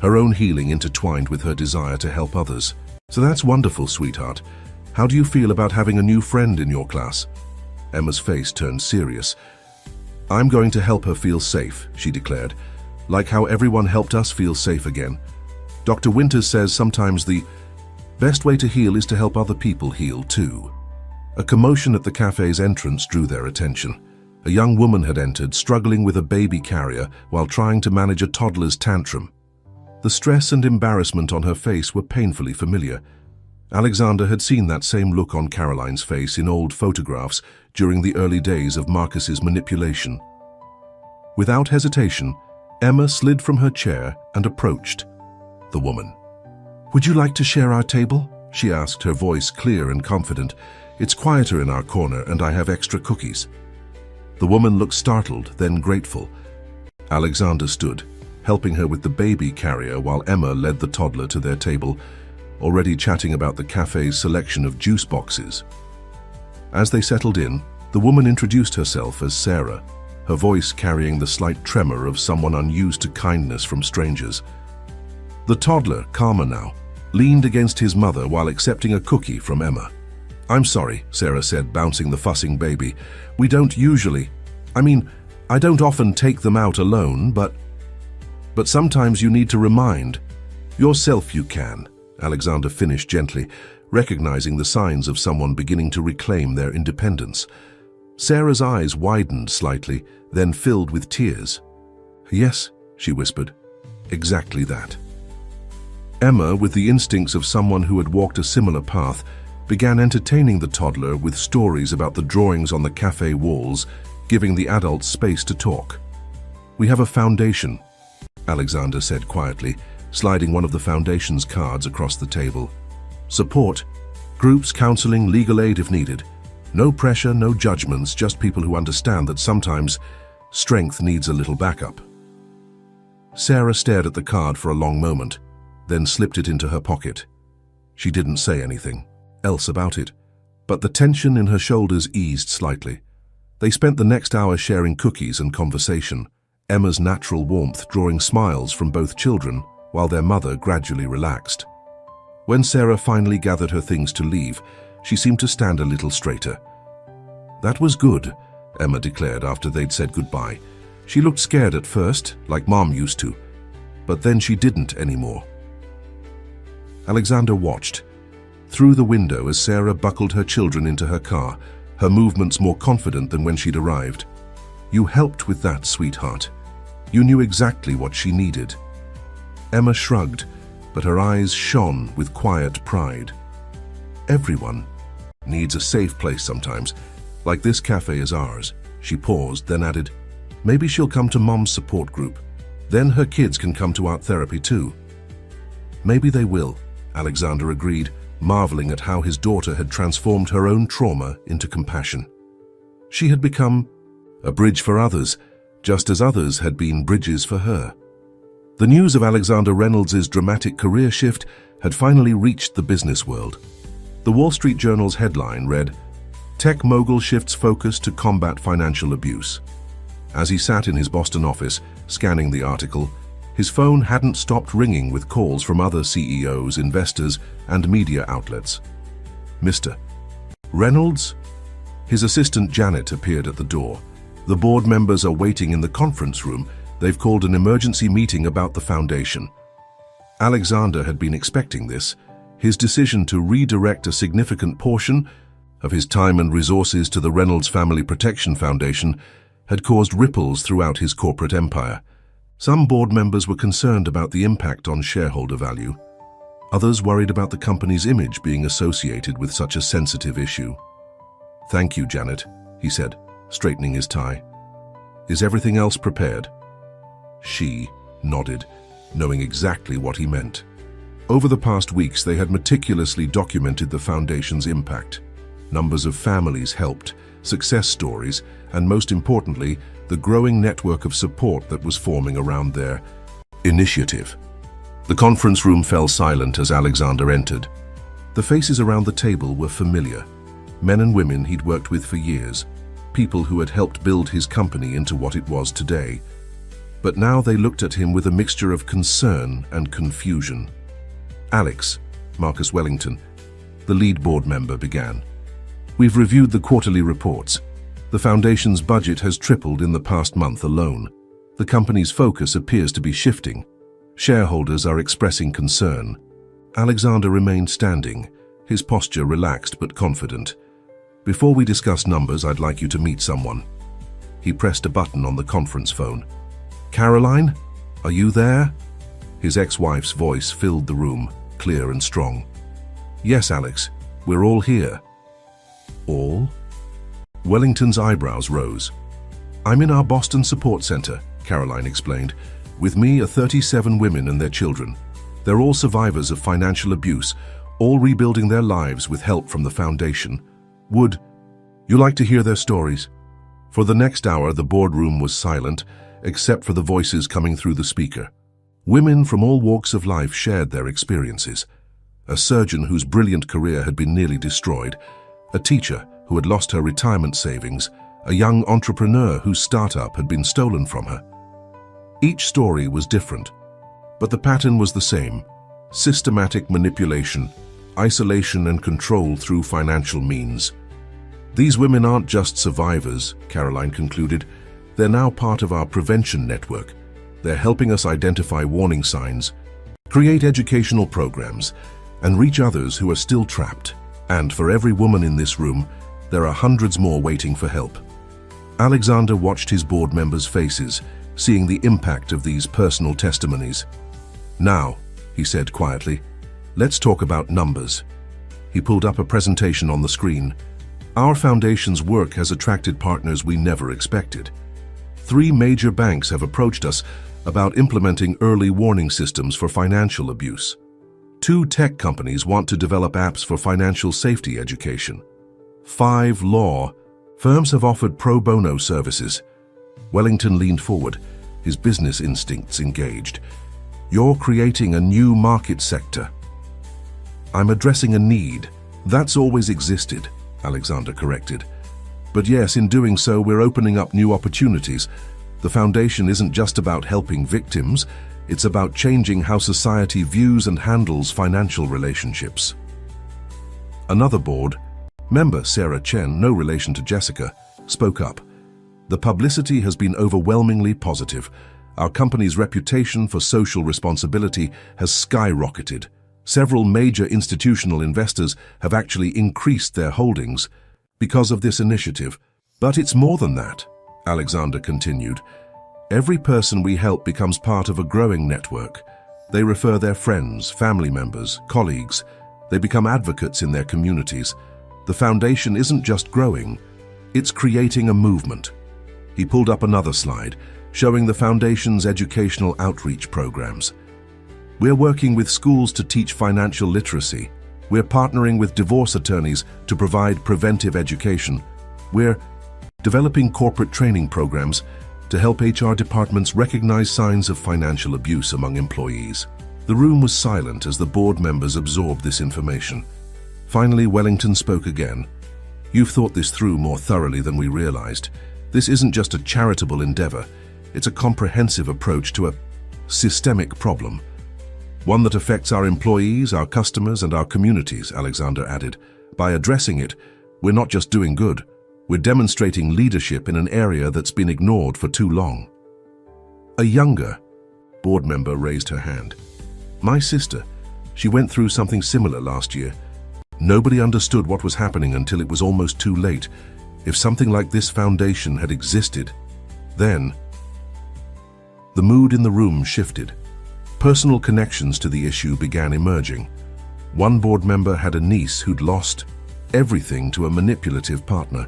her own healing intertwined with her desire to help others. "So that's wonderful, sweetheart. How do you feel about having a new friend in your class?" Emma's face turned serious. "I'm going to help her feel safe," she declared, "like how everyone helped us feel safe again. Dr. Winters says sometimes the best way to heal is to help other people heal too." A commotion at the cafe's entrance drew their attention. A young woman had entered, struggling with a baby carrier while trying to manage a toddler's tantrum. The stress and embarrassment on her face were painfully familiar. Alexander had seen that same look on Caroline's face in old photographs during the early days of Marcus's manipulation. Without hesitation, Emma slid from her chair and approached the woman. "Would you like to share our table?" she asked, her voice clear and confident. "It's quieter in our corner and I have extra cookies." The woman looked startled, then grateful. Alexander stood, helping her with the baby carrier while Emma led the toddler to their table, already chatting about the cafe's selection of juice boxes. As they settled in, the woman introduced herself as Sarah, her voice carrying the slight tremor of someone unused to kindness from strangers. The toddler, calmer now, leaned against his mother while accepting a cookie from Emma. "I'm sorry," Sarah said, bouncing the fussing baby. "We don't usually. I don't often take them out alone, but sometimes you need to remind yourself you can," Alexander finished gently, recognizing the signs of someone beginning to reclaim their independence. Sarah's eyes widened slightly, then filled with tears. "Yes," she whispered, "exactly that." Emma, with the instincts of someone who had walked a similar path, began entertaining the toddler with stories about the drawings on the cafe walls, giving the adults space to talk. "We have a foundation," Alexander said quietly, sliding one of the foundation's cards across the table. "Support, groups, counseling, legal aid if needed. No pressure, no judgments, just people who understand that sometimes strength needs a little backup." Sarah stared at the card for a long moment, then slipped it into her pocket. She didn't say anything else about it, but the tension in her shoulders eased slightly. They spent the next hour sharing cookies and conversation, Emma's natural warmth drawing smiles from both children while their mother gradually relaxed. When Sarah finally gathered her things to leave, she seemed to stand a little straighter. "That was good," Emma declared after they'd said goodbye. "She looked scared at first, like Mom used to, but then she didn't anymore." Alexander watched through the window as Sarah buckled her children into her car, her movements more confident than when she'd arrived. "You helped with that, sweetheart. You knew exactly what she needed." Emma shrugged, but her eyes shone with quiet pride. "Everyone needs a safe place sometimes, like this cafe is ours." She paused, then added, "Maybe she'll come to Mom's support group. Then her kids can come to art therapy too." "Maybe they will," Alexander agreed, marveling at how his daughter had transformed her own trauma into compassion. She had become a bridge for others, just as others had been bridges for her. The news of Alexander Reynolds' dramatic career shift had finally reached the business world. The Wall Street Journal's headline read, "Tech mogul shifts focus to combat financial abuse." As he sat in his Boston office, scanning the article, his phone hadn't stopped ringing with calls from other CEOs, investors, and media outlets. "Mr. Reynolds?" His assistant Janet appeared at the door. "The board members are waiting in the conference room. They've called an emergency meeting about the foundation." Alexander had been expecting this. His decision to redirect a significant portion of his time and resources to the Reynolds Family Protection Foundation had caused ripples throughout his corporate empire. Some board members were concerned about the impact on shareholder value. Others worried about the company's image being associated with such a sensitive issue. "Thank you, Janet," he said, straightening his tie. "Is everything else prepared?" She nodded, knowing exactly what he meant. Over the past weeks, they had meticulously documented the foundation's impact. Numbers of families helped, success stories, and most importantly, the growing network of support that was forming around their initiative. The conference room fell silent as Alexander entered. The faces around the table were familiar. Men and women he'd worked with for years, people who had helped build his company into what it was today. But now they looked at him with a mixture of concern and confusion. "Alex," Marcus Wellington, the lead board member, began. "We've reviewed the quarterly reports. The foundation's budget has tripled in the past month alone. The company's focus appears to be shifting. Shareholders are expressing concern. Alexander remained standing, his posture relaxed but confident. Before we discuss numbers, I'd like you to meet someone. He pressed a button on the conference phone. Caroline, are you there? His ex-wife's voice filled the room, clear and strong. Yes, Alex, we're all here. All? Wellington's eyebrows rose. I'm in our Boston support center, Caroline explained. With me are 37 women and their children. They're all survivors of financial abuse, all rebuilding their lives with help from the foundation. Would you like to hear their stories? For the next hour, the boardroom was silent, except for the voices coming through the speaker. Women from all walks of life shared their experiences. A surgeon whose brilliant career had been nearly destroyed, a teacher who had lost her retirement savings, a young entrepreneur whose startup had been stolen from her. Each story was different, but the pattern was the same: systematic manipulation, isolation and control through financial means. These women aren't just survivors, Caroline concluded. They're now part of our prevention network. They're helping us identify warning signs, create educational programs, and reach others who are still trapped. And for every woman in this room, there are hundreds more waiting for help. Alexander watched his board members' faces, seeing the impact of these personal testimonies. Now, he said quietly, let's talk about numbers. He pulled up a presentation on the screen. Our foundation's work has attracted partners we never expected. 3 major banks have approached us about implementing early warning systems for financial abuse. 2 tech companies want to develop apps for financial safety education. 5 law firms have offered pro bono services. Wellington leaned forward, his business instincts engaged. You're creating a new market sector. I'm addressing a need. That's always existed, Alexander corrected. But yes, in doing so, we're opening up new opportunities. The foundation isn't just about helping victims, it's about changing how society views and handles financial relationships. Another board member, Sarah Chen, no relation to Jessica, spoke up. The publicity has been overwhelmingly positive. Our company's reputation for social responsibility has skyrocketed. Several major institutional investors have actually increased their holdings because of this initiative. But it's more than that, Alexander continued. Every person we help becomes part of a growing network. They refer their friends, family members, colleagues. They become advocates in their communities. The foundation isn't just growing, it's creating a movement. He pulled up another slide, showing the foundation's educational outreach programs. We're working with schools to teach financial literacy. We're partnering with divorce attorneys to provide preventive education. We're developing corporate training programs to help HR departments recognize signs of financial abuse among employees. The room was silent as the board members absorbed this information. Finally, Wellington spoke again. You've thought this through more thoroughly than we realized. This isn't just a charitable endeavor. It's a comprehensive approach to a systemic problem. One that affects our employees, our customers, and our communities, Alexander added. By addressing it, we're not just doing good. We're demonstrating leadership in an area that's been ignored for too long. A younger board member raised her hand. My sister, she went through something similar last year. Nobody understood what was happening until it was almost too late. If something like this foundation had existed, then... The mood in the room shifted. Personal connections to the issue began emerging. One board member had a niece who'd lost everything to a manipulative partner.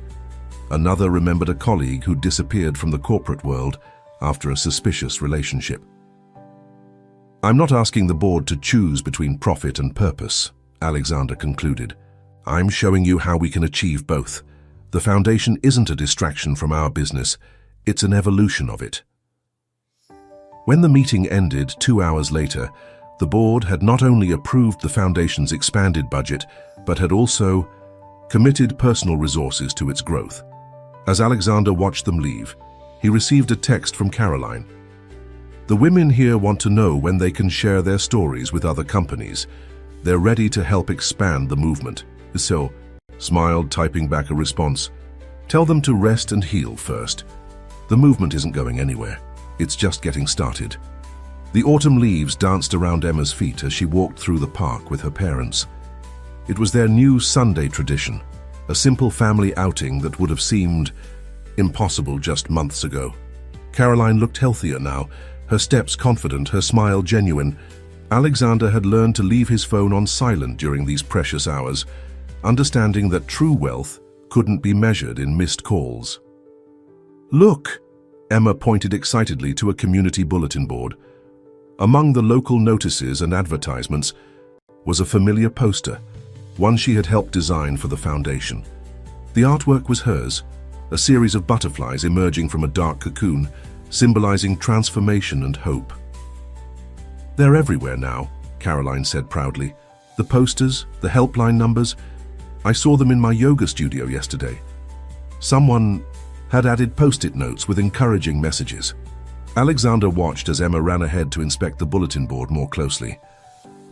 Another remembered a colleague who'd disappeared from the corporate world after a suspicious relationship. I'm not asking the board to choose between profit and purpose, Alexander concluded. I'm showing you how we can achieve both. The foundation isn't a distraction from our business, it's an evolution of it. When the meeting ended 2 hours later, the board had not only approved the foundation's expanded budget, but had also committed personal resources to its growth. As Alexander watched them leave, he received a text from Caroline. The women here want to know when they can share their stories with other companies. They're ready to help expand the movement. So, smiled, typing back a response. Tell them to rest and heal first. The movement isn't going anywhere. It's just getting started. The autumn leaves danced around Emma's feet as she walked through the park with her parents. It was their new Sunday tradition, a simple family outing that would have seemed impossible just months ago. Caroline looked healthier now, her steps confident, her smile genuine. Alexander had learned to leave his phone on silent during these precious hours, understanding that true wealth couldn't be measured in missed calls. "Look!" Emma pointed excitedly to a community bulletin board. Among the local notices and advertisements was a familiar poster, one she had helped design for the foundation. The artwork was hers, a series of butterflies emerging from a dark cocoon, symbolizing transformation and hope. "They're everywhere now," Caroline said proudly. "The posters, the helpline numbers. I saw them in my yoga studio yesterday. Someone had added post-it notes with encouraging messages." Alexander watched as Emma ran ahead to inspect the bulletin board more closely.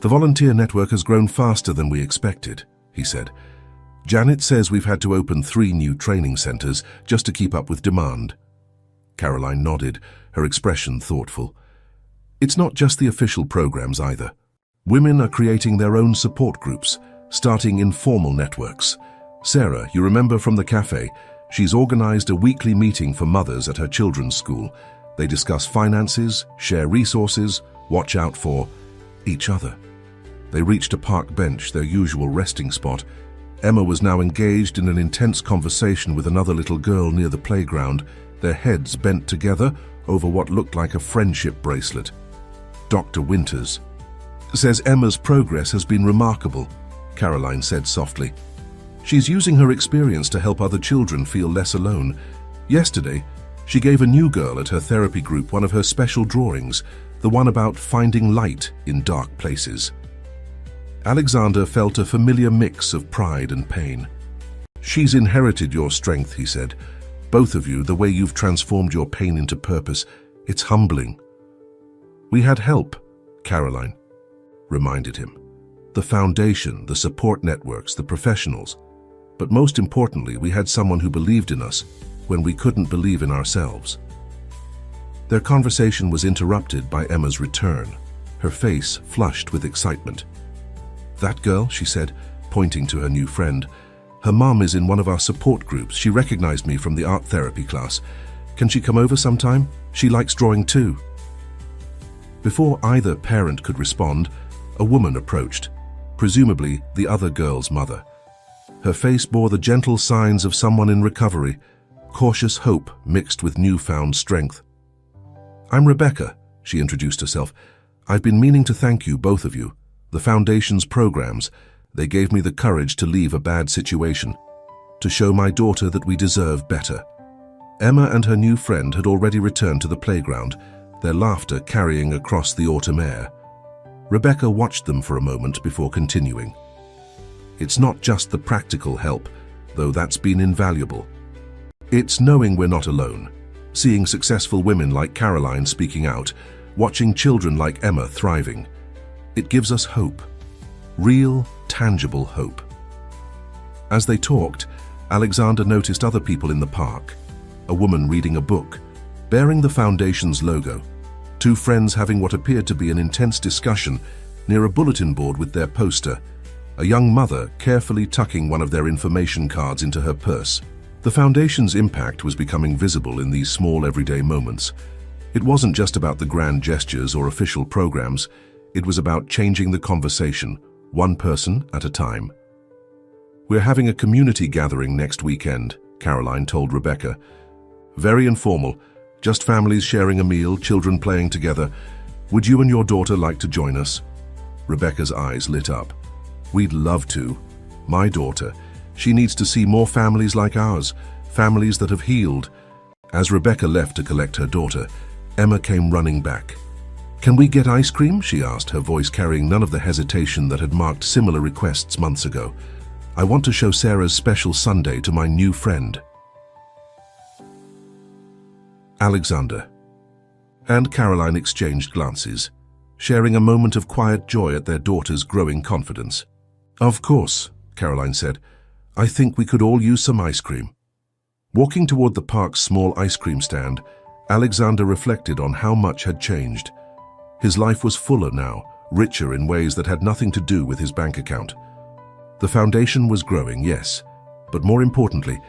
"The volunteer network has grown faster than we expected," he said. "Janet says we've had to open 3 new training centers just to keep up with demand." Caroline nodded, her expression thoughtful. "It's not just the official programs either. Women are creating their own support groups, starting informal networks. Sarah, you remember from the cafe, she's organized a weekly meeting for mothers at her children's school. They discuss finances, share resources, watch out for each other." They reached a park bench, their usual resting spot. Emma was now engaged in an intense conversation with another little girl near the playground, their heads bent together over what looked like a friendship bracelet. "Dr. Winters says Emma's progress has been remarkable," Caroline said softly. "She's using her experience to help other children feel less alone. Yesterday, she gave a new girl at her therapy group one of her special drawings, the one about finding light in dark places." Alexander felt a familiar mix of pride and pain. "She's inherited your strength," he said. "Both of you, the way you've transformed your pain into purpose. It's humbling." "We had help," Caroline reminded him. "The foundation, the support networks, the professionals. But most importantly, we had someone who believed in us when we couldn't believe in ourselves." Their conversation was interrupted by Emma's return, her face flushed with excitement. "That girl," she said, pointing to her new friend. "Her mom is in one of our support groups. She recognized me from the art therapy class. Can she come over sometime? She likes drawing too." Before either parent could respond, a woman approached, presumably the other girl's mother. Her face bore the gentle signs of someone in recovery, cautious hope mixed with newfound strength. "I'm Rebecca," she introduced herself. "I've been meaning to thank you, both of you. The Foundation's programs, they gave me the courage to leave a bad situation, to show my daughter that we deserve better." Emma and her new friend had already returned to the playground, their laughter carrying across the autumn air. Rebecca watched them for a moment before continuing. "It's not just the practical help, though that's been invaluable. It's knowing we're not alone, seeing successful women like Caroline speaking out, watching children like Emma thriving. It gives us hope, real, tangible hope." As they talked, Alexander noticed other people in the park, a woman reading a book, bearing the Foundation's logo, 2 friends having what appeared to be an intense discussion near a bulletin board with their poster, a young mother carefully tucking one of their information cards into her purse. The Foundation's impact was becoming visible in these small everyday moments. It wasn't just about the grand gestures or official programs, it was about changing the conversation, one person at a time. "We're having a community gathering next weekend," Caroline told Rebecca. "Very informal, just families sharing a meal, children playing together. Would you and your daughter like to join us?" Rebecca's eyes lit up. "We'd love to. My daughter, she needs to see more families like ours, families that have healed." As Rebecca left to collect her daughter, Emma came running back. "Can we get ice cream?" she asked, her voice carrying none of the hesitation that had marked similar requests months ago. "I want to show Sarah's special Sunday to my new friend." Alexander and Caroline exchanged glances, sharing a moment of quiet joy at their daughter's growing confidence. "Of course," Caroline said. "I think we could all use some ice cream." Walking toward the park's small ice cream stand, Alexander reflected on how much had changed. His life was fuller now, richer in ways that had nothing to do with his bank account. The foundation was growing, yes, but more importantly,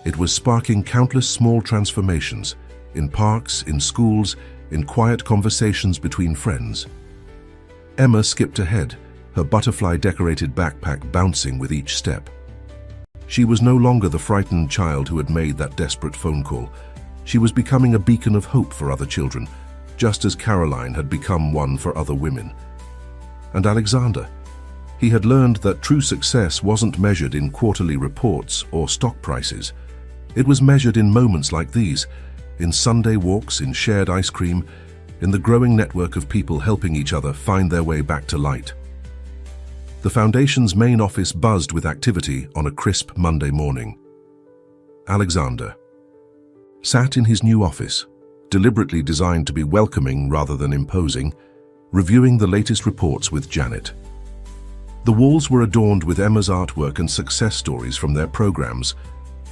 it was sparking countless small transformations in parks, in schools, in quiet conversations between friends. Emma skipped ahead, her butterfly-decorated backpack bouncing with each step. She was no longer the frightened child who had made that desperate phone call. She was becoming a beacon of hope for other children, just as Caroline had become one for other women. And Alexander? He had learned that true success wasn't measured in quarterly reports or stock prices. It was measured in moments like these, in Sunday walks, in shared ice cream, in the growing network of people helping each other find their way back to light. The Foundation's main office buzzed with activity on a crisp Monday morning. Alexander sat in his new office, deliberately designed to be welcoming rather than imposing, reviewing the latest reports with Janet. The walls were adorned with Emma's artwork and success stories from their programs,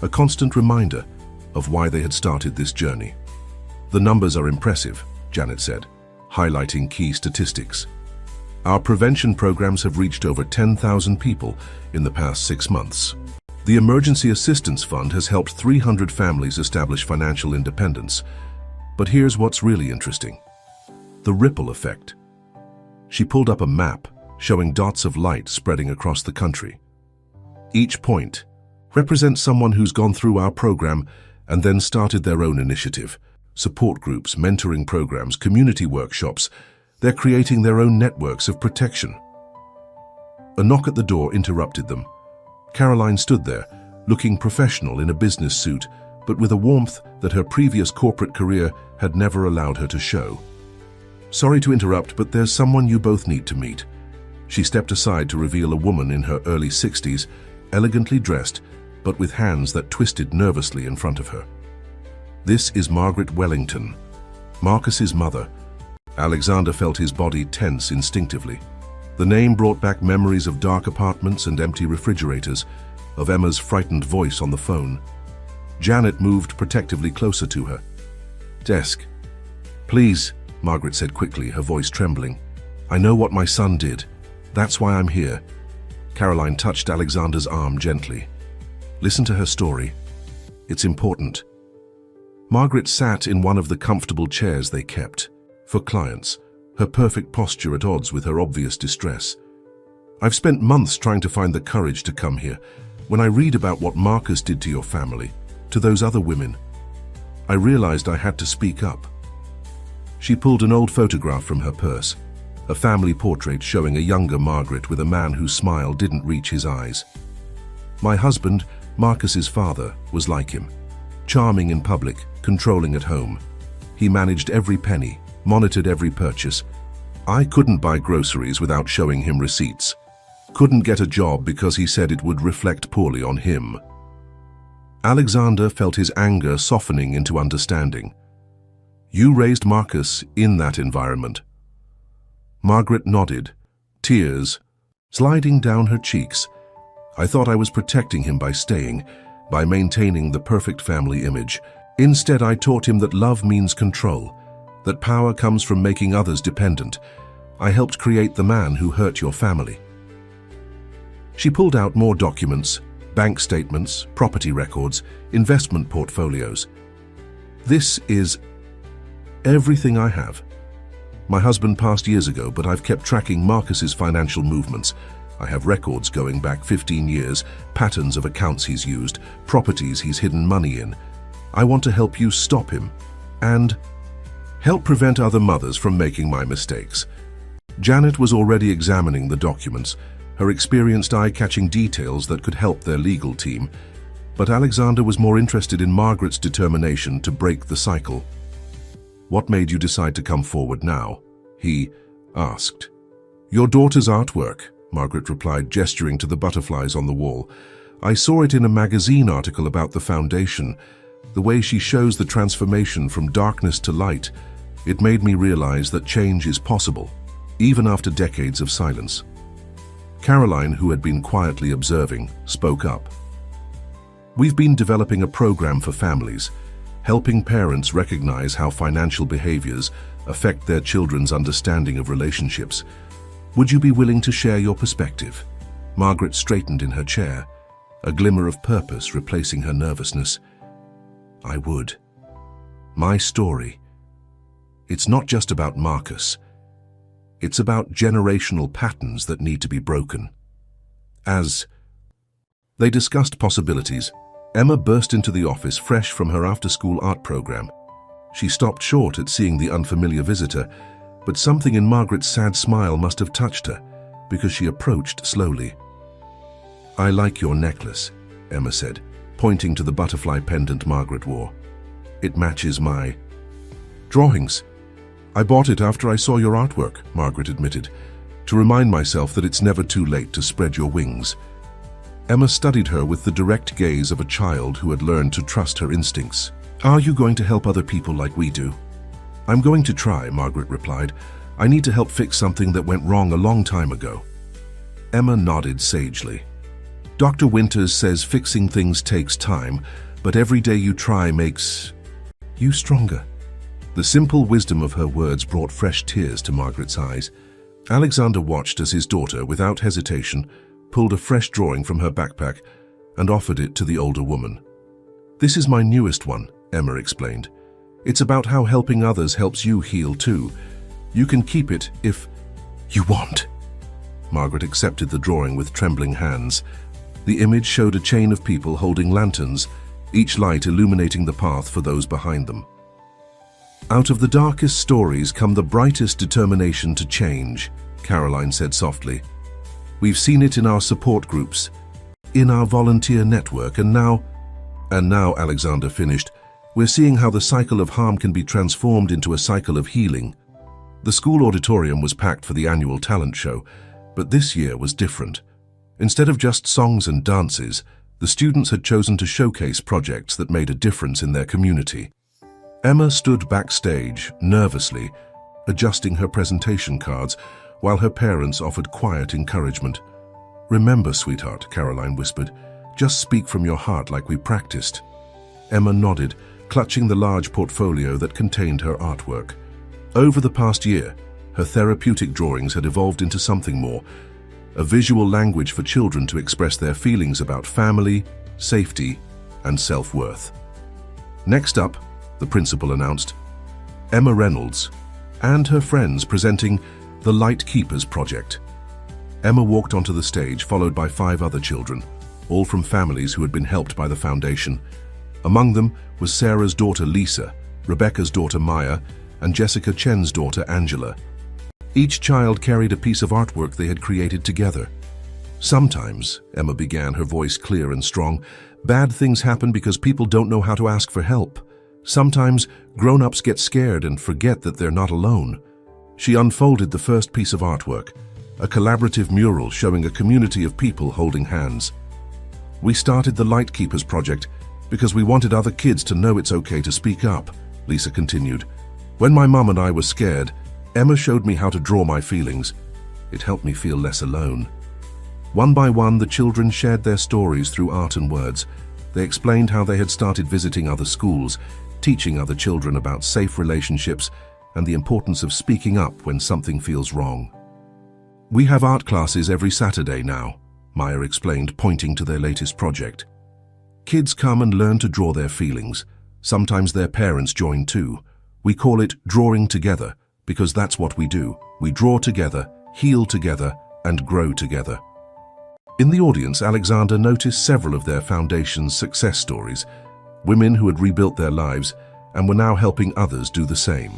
a constant reminder of why they had started this journey. "The numbers are impressive," Janet said, highlighting key statistics. "Our prevention programs have reached over 10,000 people in the past 6 months. The Emergency Assistance Fund has helped 300 families establish financial independence. But here's what's really interesting: the ripple effect." She pulled up a map showing dots of light spreading across the country. Each point represents someone who's gone through our program and then started their own initiative. Support groups, mentoring programs, community workshops. They're creating their own networks of protection. A knock at the door interrupted them. Caroline stood there, looking professional in a business suit, but with a warmth that her previous corporate career had never allowed her to show. "Sorry to interrupt, but there's someone you both need to meet." She stepped aside to reveal a woman in her early 60s, elegantly dressed, but with hands that twisted nervously in front of her. "This is Margaret Wellington, Marcus's mother." Alexander felt his body tense instinctively. The name brought back memories of dark apartments and empty refrigerators, of Emma's frightened voice on the phone. Janet moved protectively closer to her. "Desk." "Please," Margaret said quickly, her voice trembling. "I know what my son did. That's why I'm here." Caroline touched Alexander's arm gently. "Listen to her story. It's important." Margaret sat in one of the comfortable chairs they kept for clients, her perfect posture at odds with her obvious distress. "I've spent months trying to find the courage to come here. When I read about what Marcus did to your family, to those other women, I realized I had to speak up." She pulled an old photograph from her purse, a family portrait showing a younger Margaret with a man whose smile didn't reach his eyes. "My husband, Marcus's father, was like him. Charming in public, controlling at home. He managed every penny, monitored every purchase. I couldn't buy groceries without showing him receipts. Couldn't get a job because he said it would reflect poorly on him." Alexander felt his anger softening into understanding. "You raised Marcus in that environment." Margaret nodded, tears sliding down her cheeks. "I thought I was protecting him by staying, by maintaining the perfect family image. Instead, I taught him that love means control, that power comes from making others dependent. I helped create the man who hurt your family." She pulled out more documents, bank statements, property records, investment portfolios. "This is everything I have. My husband passed years ago, but I've kept tracking Marcus's financial movements. I have records going back 15 years, patterns of accounts he's used, properties he's hidden money in. I want to help you stop him and help prevent other mothers from making my mistakes." Janet was already examining the documents, her experienced eye catching details that could help their legal team, but Alexander was more interested in Margaret's determination to break the cycle. "What made you decide to come forward now?" he asked. "Your daughter's artwork," Margaret replied, gesturing to the butterflies on the wall. "I saw it in a magazine article about the Foundation. The way she shows the transformation from darkness to light, it made me realize that change is possible, even after decades of silence." Caroline, who had been quietly observing, spoke up. We've been developing a program for families, helping parents recognize how financial behaviors affect their children's understanding of relationships. Would you be willing to share your perspective? Margaret straightened in her chair, a glimmer of purpose replacing her nervousness. I would. My story. It's not just about Marcus. It's about generational patterns that need to be broken. As they discussed possibilities, Emma burst into the office fresh from her after-school art program. She stopped short at seeing the unfamiliar visitor, but something in Margaret's sad smile must have touched her, because she approached slowly. I like your necklace, Emma said, pointing to the butterfly pendant Margaret wore. It matches my drawings. I bought it after I saw your artwork, Margaret admitted, to remind myself that it's never too late to spread your wings. Emma studied her with the direct gaze of a child who had learned to trust her instincts. Are you going to help other people like we do? I'm going to try, Margaret replied. I need to help fix something that went wrong a long time ago. Emma nodded sagely. Dr. Winters says fixing things takes time, but every day you try makes you stronger. The simple wisdom of her words brought fresh tears to Margaret's eyes. Alexander watched as his daughter, without hesitation, pulled a fresh drawing from her backpack and offered it to the older woman. This is my newest one, Emma explained. It's about how helping others helps you heal too. You can keep it if you want. Margaret accepted the drawing with trembling hands. The image showed a chain of people holding lanterns, each light illuminating the path for those behind them. Out of the darkest stories come the brightest determination to change, Caroline said softly. We've seen it in our support groups, in our volunteer network, and now, Alexander finished, we're seeing how the cycle of harm can be transformed into a cycle of healing. The school auditorium was packed for the annual talent show, but this year was different. Instead of just songs and dances, the students had chosen to showcase projects that made a difference in their community. Emma stood backstage, nervously, adjusting her presentation cards, while her parents offered quiet encouragement. Remember, sweetheart, Caroline whispered, just speak from your heart like we practiced. Emma nodded, clutching the large portfolio that contained her artwork. Over the past year, her therapeutic drawings had evolved into something more, a visual language for children to express their feelings about family, safety, and self-worth. Next up, the principal announced, Emma Reynolds and her friends presenting the Light Keepers Project. Emma walked onto the stage, followed by 5 other children, all from families who had been helped by the foundation. Among them was Sarah's daughter Lisa, Rebecca's daughter Maya, and Jessica Chen's daughter Angela. Each child carried a piece of artwork they had created together. Sometimes, Emma began, her voice clear and strong, bad things happen because people don't know how to ask for help. Sometimes, grown-ups get scared and forget that they're not alone. She unfolded the first piece of artwork, a collaborative mural showing a community of people holding hands. We started the Light Keepers Project because we wanted other kids to know it's okay to speak up, Lisa continued. When my mum and I were scared, Emma showed me how to draw my feelings. It helped me feel less alone. One by one, the children shared their stories through art and words. They explained how they had started visiting other schools, teaching other children about safe relationships and the importance of speaking up when something feels wrong. We have art classes every Saturday now, Maya explained, pointing to their latest project. Kids come and learn to draw their feelings. Sometimes their parents join too. We call it drawing together because that's what we do. We draw together, heal together, and grow together. In the audience, Alexander noticed several of their foundation's success stories, women who had rebuilt their lives and were now helping others do the same.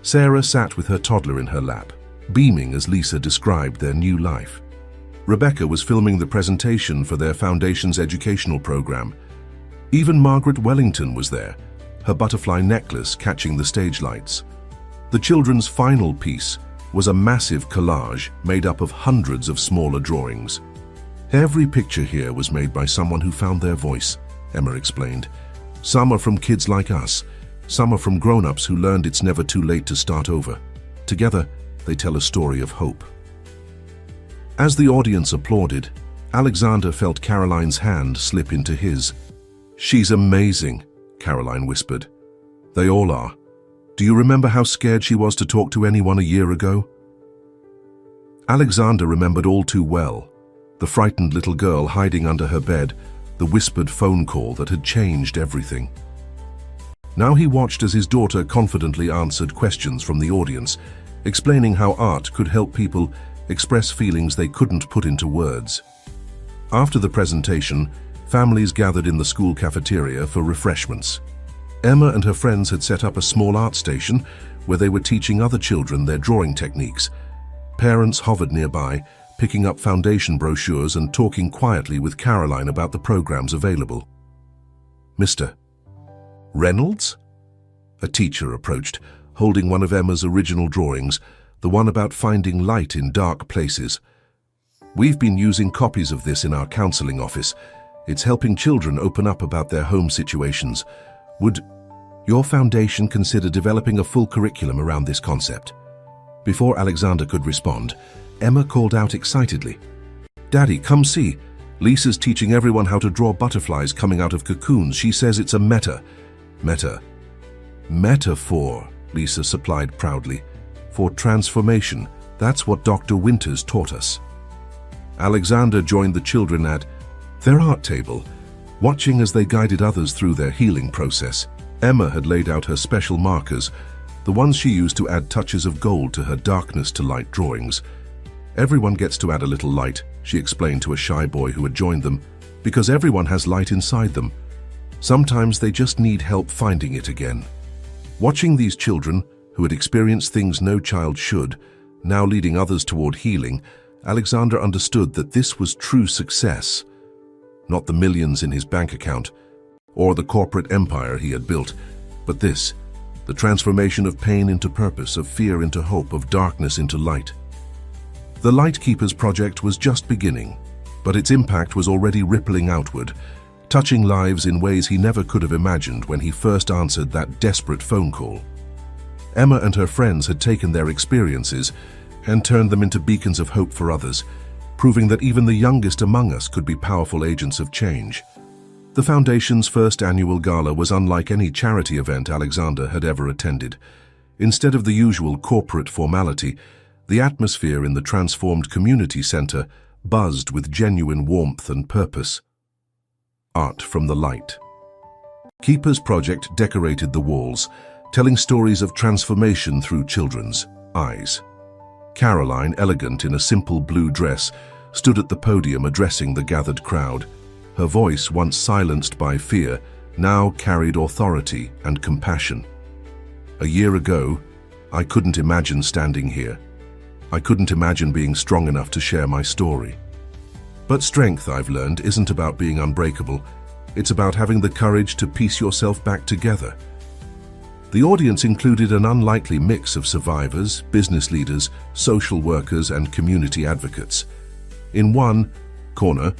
Sarah sat with her toddler in her lap, beaming as Lisa described their new life. Rebecca was filming the presentation for their foundation's educational program. Even Margaret Wellington was there, her butterfly necklace catching the stage lights. The children's final piece was a massive collage made up of hundreds of smaller drawings. Every picture here was made by someone who found their voice, Emma explained. Some are from kids like us, some are from grown-ups who learned it's never too late to start over. Together, they tell a story of hope. As the audience applauded, Alexander felt Caroline's hand slip into his. "She's amazing," Caroline whispered. "They all are. Do you remember how scared she was to talk to anyone a year ago?" Alexander remembered all too well. The frightened little girl hiding under her bed, the whispered phone call that had changed everything. Now he watched as his daughter confidently answered questions from the audience, explaining how art could help people express feelings they couldn't put into words. After the presentation, families gathered in the school cafeteria for refreshments. Emma and her friends had set up a small art station where they were teaching other children their drawing techniques. Parents hovered nearby, picking up foundation brochures and talking quietly with Caroline about the programs available. "Mr. Reynolds?" A teacher approached, holding one of Emma's original drawings, the one about finding light in dark places. "We've been using copies of this in our counseling office. It's helping children open up about their home situations. Would your foundation consider developing a full curriculum around this concept?" Before Alexander could respond, Emma called out excitedly, "Daddy, come see. Lisa's teaching everyone how to draw butterflies coming out of cocoons. She says it's a metaphor, Lisa supplied proudly. For transformation. That's what Dr. Winters taught us." Alexander joined the children at their art table, watching as they guided others through their healing process. Emma had laid out her special markers, the ones she used to add touches of gold to her darkness to light drawings. "Everyone gets to add a little light," she explained to a shy boy who had joined them, "because everyone has light inside them. Sometimes they just need help finding it again." Watching these children, who had experienced things no child should, now leading others toward healing, Alexander understood that this was true success. Not the millions in his bank account, or the corporate empire he had built, but this, the transformation of pain into purpose, of fear into hope, of darkness into light. The Lightkeepers project was just beginning, but its impact was already rippling outward, touching lives in ways he never could have imagined when he first answered that desperate phone call. Emma and her friends had taken their experiences and turned them into beacons of hope for others, proving that even the youngest among us could be powerful agents of change. The Foundation's first annual gala was unlike any charity event Alexander had ever attended. Instead of the usual corporate formality, the atmosphere in the transformed community center buzzed with genuine warmth and purpose. Art from the light. Keepers Project decorated the walls, telling stories of transformation through children's eyes. Caroline, elegant in a simple blue dress, stood at the podium addressing the gathered crowd. Her voice, once silenced by fear, now carried authority and compassion. "A year ago, I couldn't imagine standing here. I couldn't imagine being strong enough to share my story. But strength, I've learned, isn't about being unbreakable. It's about having the courage to piece yourself back together." The audience included an unlikely mix of survivors, business leaders, social workers, and community advocates. In one corner,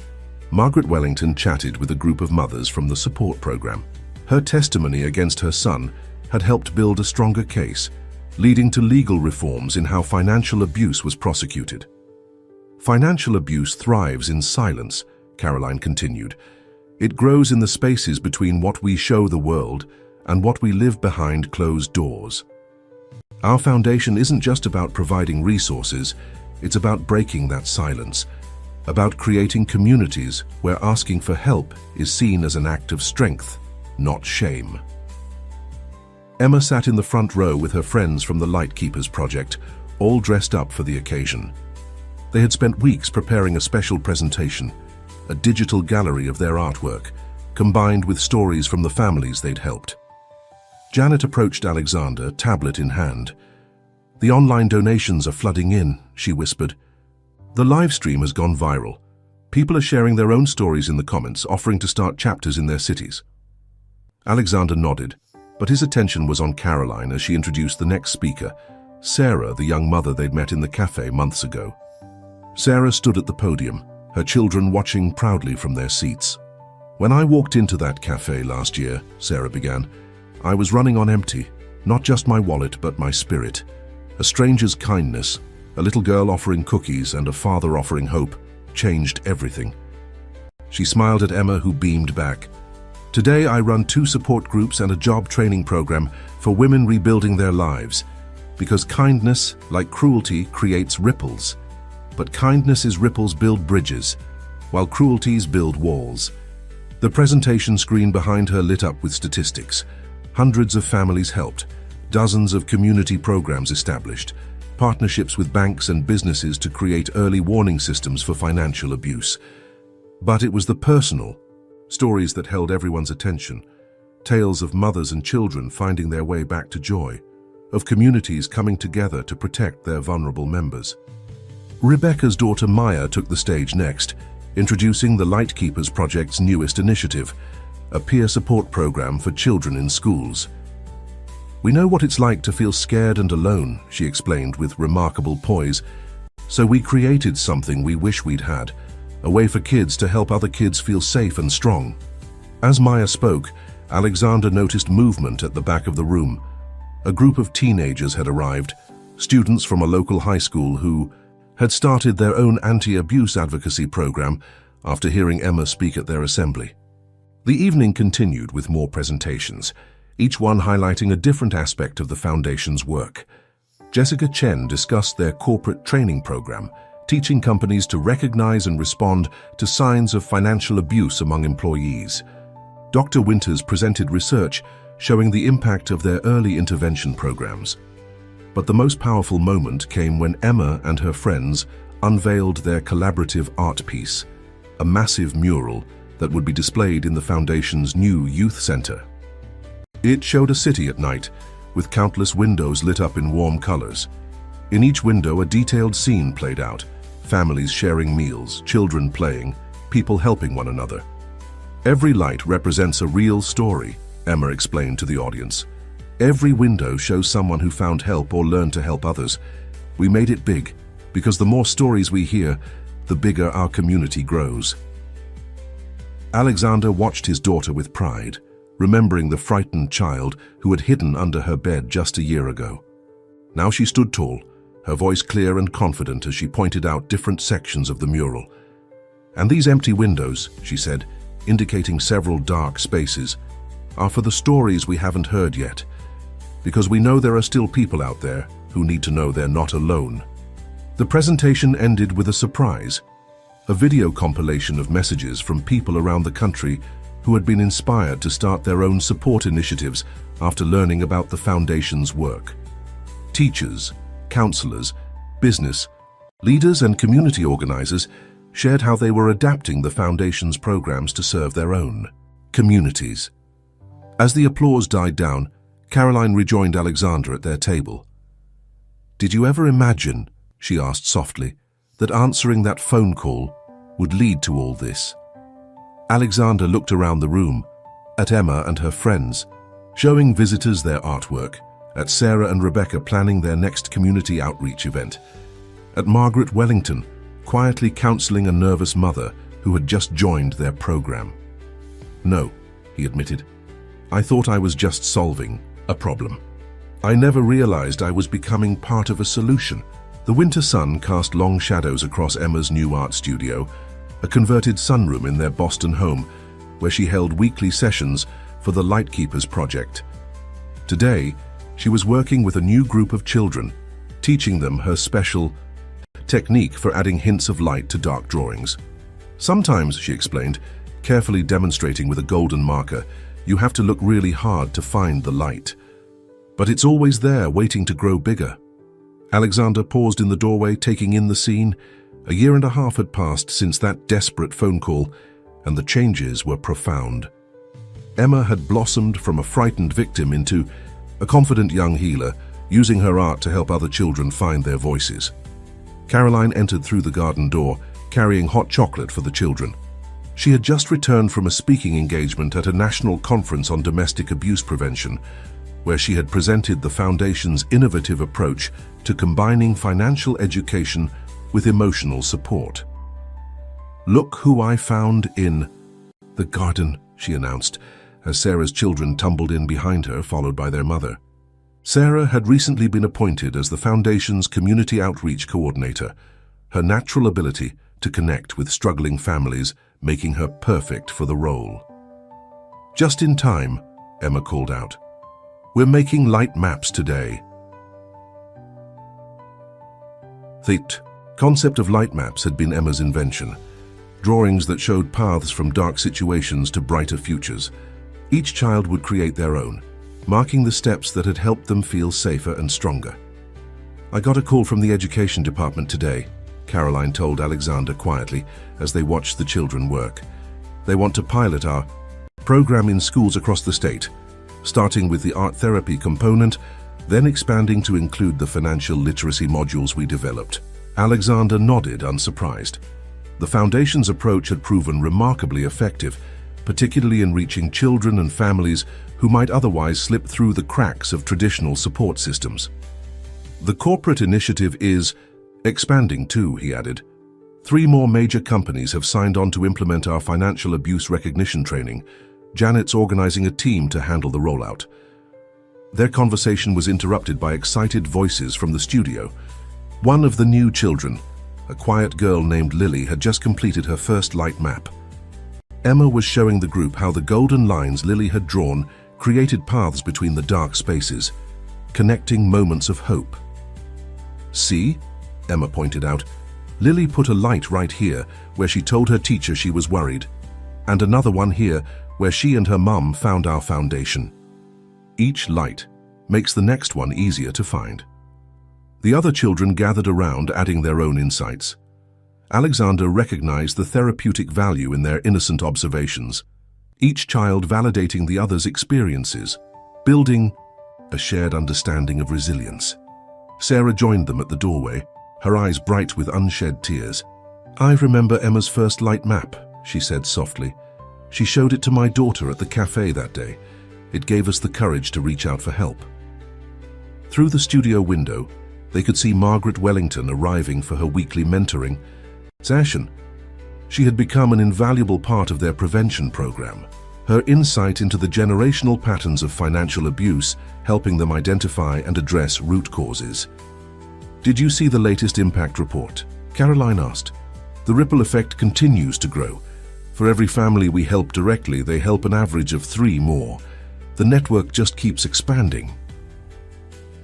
Margaret Wellington chatted with a group of mothers from the support program. Her testimony against her son had helped build a stronger case, leading to legal reforms in how financial abuse was prosecuted. "Financial abuse thrives in silence," Caroline continued. "It grows in the spaces between what we show the world and what we live behind closed doors." Our foundation isn't just about providing resources, it's about breaking that silence, about creating communities where asking for help is seen as an act of strength, not shame. Emma sat in the front row with her friends from the Lightkeepers project, all dressed up for the occasion. They had spent weeks preparing a special presentation, a digital gallery of their artwork, combined with stories from the families they'd helped. Janet approached Alexander, tablet in hand. "The online donations are flooding in," she whispered. "The live stream has gone viral. People are sharing their own stories in the comments, offering to start chapters in their cities." Alexander nodded, but his attention was on Caroline as she introduced the next speaker, Sarah, the young mother they'd met in the cafe months ago. Sarah stood at the podium, her children watching proudly from their seats. "When I walked into that cafe last year," Sarah began, "I was running on empty, not just my wallet but my spirit. A stranger's kindness, a little girl offering cookies and a father offering hope, changed everything." She smiled at Emma, who beamed back. Today I run 2 support groups and a job training program for women rebuilding their lives, because kindness, like cruelty, creates ripples. But kindness's ripples build bridges, while cruelties build walls. The presentation screen behind her lit up with statistics. Hundreds of families helped, dozens of community programs established, partnerships with banks and businesses to create early warning systems for financial abuse. But it was the personal stories that held everyone's attention. Tales of mothers and children finding their way back to joy, of communities coming together to protect their vulnerable members. Rebecca's daughter Maya took the stage next, introducing the Lightkeepers Project's newest initiative, a peer support program for children in schools. "We know what it's like to feel scared and alone," she explained with remarkable poise. "So we created something we wish we'd had, a way for kids to help other kids feel safe and strong." As Maya spoke, Alexander noticed movement at the back of the room. A group of teenagers had arrived, students from a local high school who had started their own anti-abuse advocacy program after hearing Emma speak at their assembly. The evening continued with more presentations, each one highlighting a different aspect of the Foundation's work. Jessica Chen discussed their corporate training program, teaching companies to recognize and respond to signs of financial abuse among employees. Dr. Winters presented research showing the impact of their early intervention programs. But the most powerful moment came when Emma and her friends unveiled their collaborative art piece, a massive mural that would be displayed in the Foundation's new youth center. It showed a city at night, with countless windows lit up in warm colors. In each window, a detailed scene played out, families sharing meals, children playing, people helping one another. "Every light represents a real story," Emma explained to the audience. "Every window shows someone who found help or learned to help others. We made it big, because the more stories we hear, the bigger our community grows." Alexander watched his daughter with pride, remembering the frightened child who had hidden under her bed just a year ago. Now she stood tall, her voice clear and confident as she pointed out different sections of the mural. "And these empty windows," she said, indicating several dark spaces, "are for the stories we haven't heard yet, because we know there are still people out there who need to know they're not alone." The presentation ended with a surprise, a video compilation of messages from people around the country who had been inspired to start their own support initiatives after learning about the Foundation's work. Teachers, counselors, business, leaders and community organizers shared how they were adapting the Foundation's programs to serve their own communities. As the applause died down, Caroline rejoined Alexander at their table. "Did you ever imagine," she asked softly, "that answering that phone call would lead to all this?" Alexander looked around the room, at Emma and her friends, showing visitors their artwork, at Sarah and Rebecca planning their next community outreach event, at Margaret Wellington quietly counseling a nervous mother who had just joined their program. "No," he admitted, "I thought I was just solving a problem. I never realized I was becoming part of a solution." The winter sun cast long shadows across Emma's new art studio, a converted sunroom in their Boston home, where she held weekly sessions for the Lightkeepers Project. Today, she was working with a new group of children, teaching them her special technique for adding hints of light to dark drawings. "Sometimes," she explained, carefully demonstrating with a golden marker, "you have to look really hard to find the light. But it's always there, waiting to grow bigger." Alexander paused in the doorway, taking in the scene. A year and a half had passed since that desperate phone call, and the changes were profound. Emma had blossomed from a frightened victim into a confident young healer, using her art to help other children find their voices. Caroline entered through the garden door, carrying hot chocolate for the children. She had just returned from a speaking engagement at a national conference on domestic abuse prevention, where she had presented the Foundation's innovative approach to combining financial education with emotional support. "Look who I found in the garden," she announced, as Sarah's children tumbled in behind her, followed by their mother. Sarah had recently been appointed as the Foundation's Community Outreach Coordinator, her natural ability to connect with struggling families making her perfect for the role. Just in time, Emma called out. We're making light maps today. The concept of light maps had been Emma's invention. Drawings that showed paths from dark situations to brighter futures. Each child would create their own, marking the steps that had helped them feel safer and stronger. I got a call from the education department today, Caroline told Alexander quietly as they watched the children work. They want to pilot our program in schools across the state, starting with the art therapy component, then expanding to include the financial literacy modules we developed. Alexander nodded, unsurprised. The Foundation's approach had proven remarkably effective, particularly in reaching children and families who might otherwise slip through the cracks of traditional support systems. The corporate initiative is expanding too, he added. 3 more major companies have signed on to implement our financial abuse recognition training. Janet's organizing a team to handle the rollout. Their conversation was interrupted by excited voices from the studio. One of the new children, a quiet girl named Lily, had just completed her first light map. Emma was showing the group how the golden lines Lily had drawn created paths between the dark spaces, connecting moments of hope. See? Emma pointed out. Lily put a light right here where she told her teacher she was worried, and another one here where she and her mum found our foundation. Each light makes the next one easier to find. The other children gathered around, adding their own insights. Alexander recognized the therapeutic value in their innocent observations, each child validating the other's experiences, building a shared understanding of resilience. Sarah joined them at the doorway, her eyes bright with unshed tears. I remember Emma's first light map, she said softly. She showed it to my daughter at the cafe that day. It gave us the courage to reach out for help. Through the studio window, they could see Margaret Wellington arriving for her weekly mentoring session. She had become an invaluable part of their prevention program, her insight into the generational patterns of financial abuse, helping them identify and address root causes. Did you see the latest impact report? Caroline asked. The ripple effect continues to grow. For every family we help directly, they help an average of 3 more. The network just keeps expanding.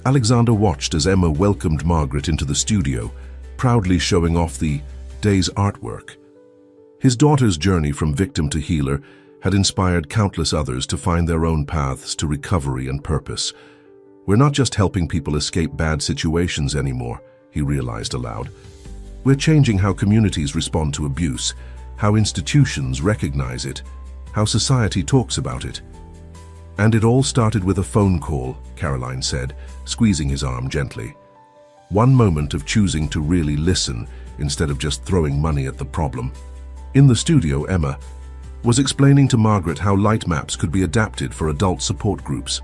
Alexander watched as Emma welcomed Margaret into the studio, proudly showing off the day's artwork. His daughter's journey from victim to healer had inspired countless others to find their own paths to recovery and purpose. We're not just helping people escape bad situations anymore, he realized aloud. We're changing how communities respond to abuse, how institutions recognize it, how society talks about it. And it all started with a phone call, Caroline said, squeezing his arm gently. One moment of choosing to really listen instead of just throwing money at the problem. In the studio, Emma was explaining to Margaret how light maps could be adapted for adult support groups.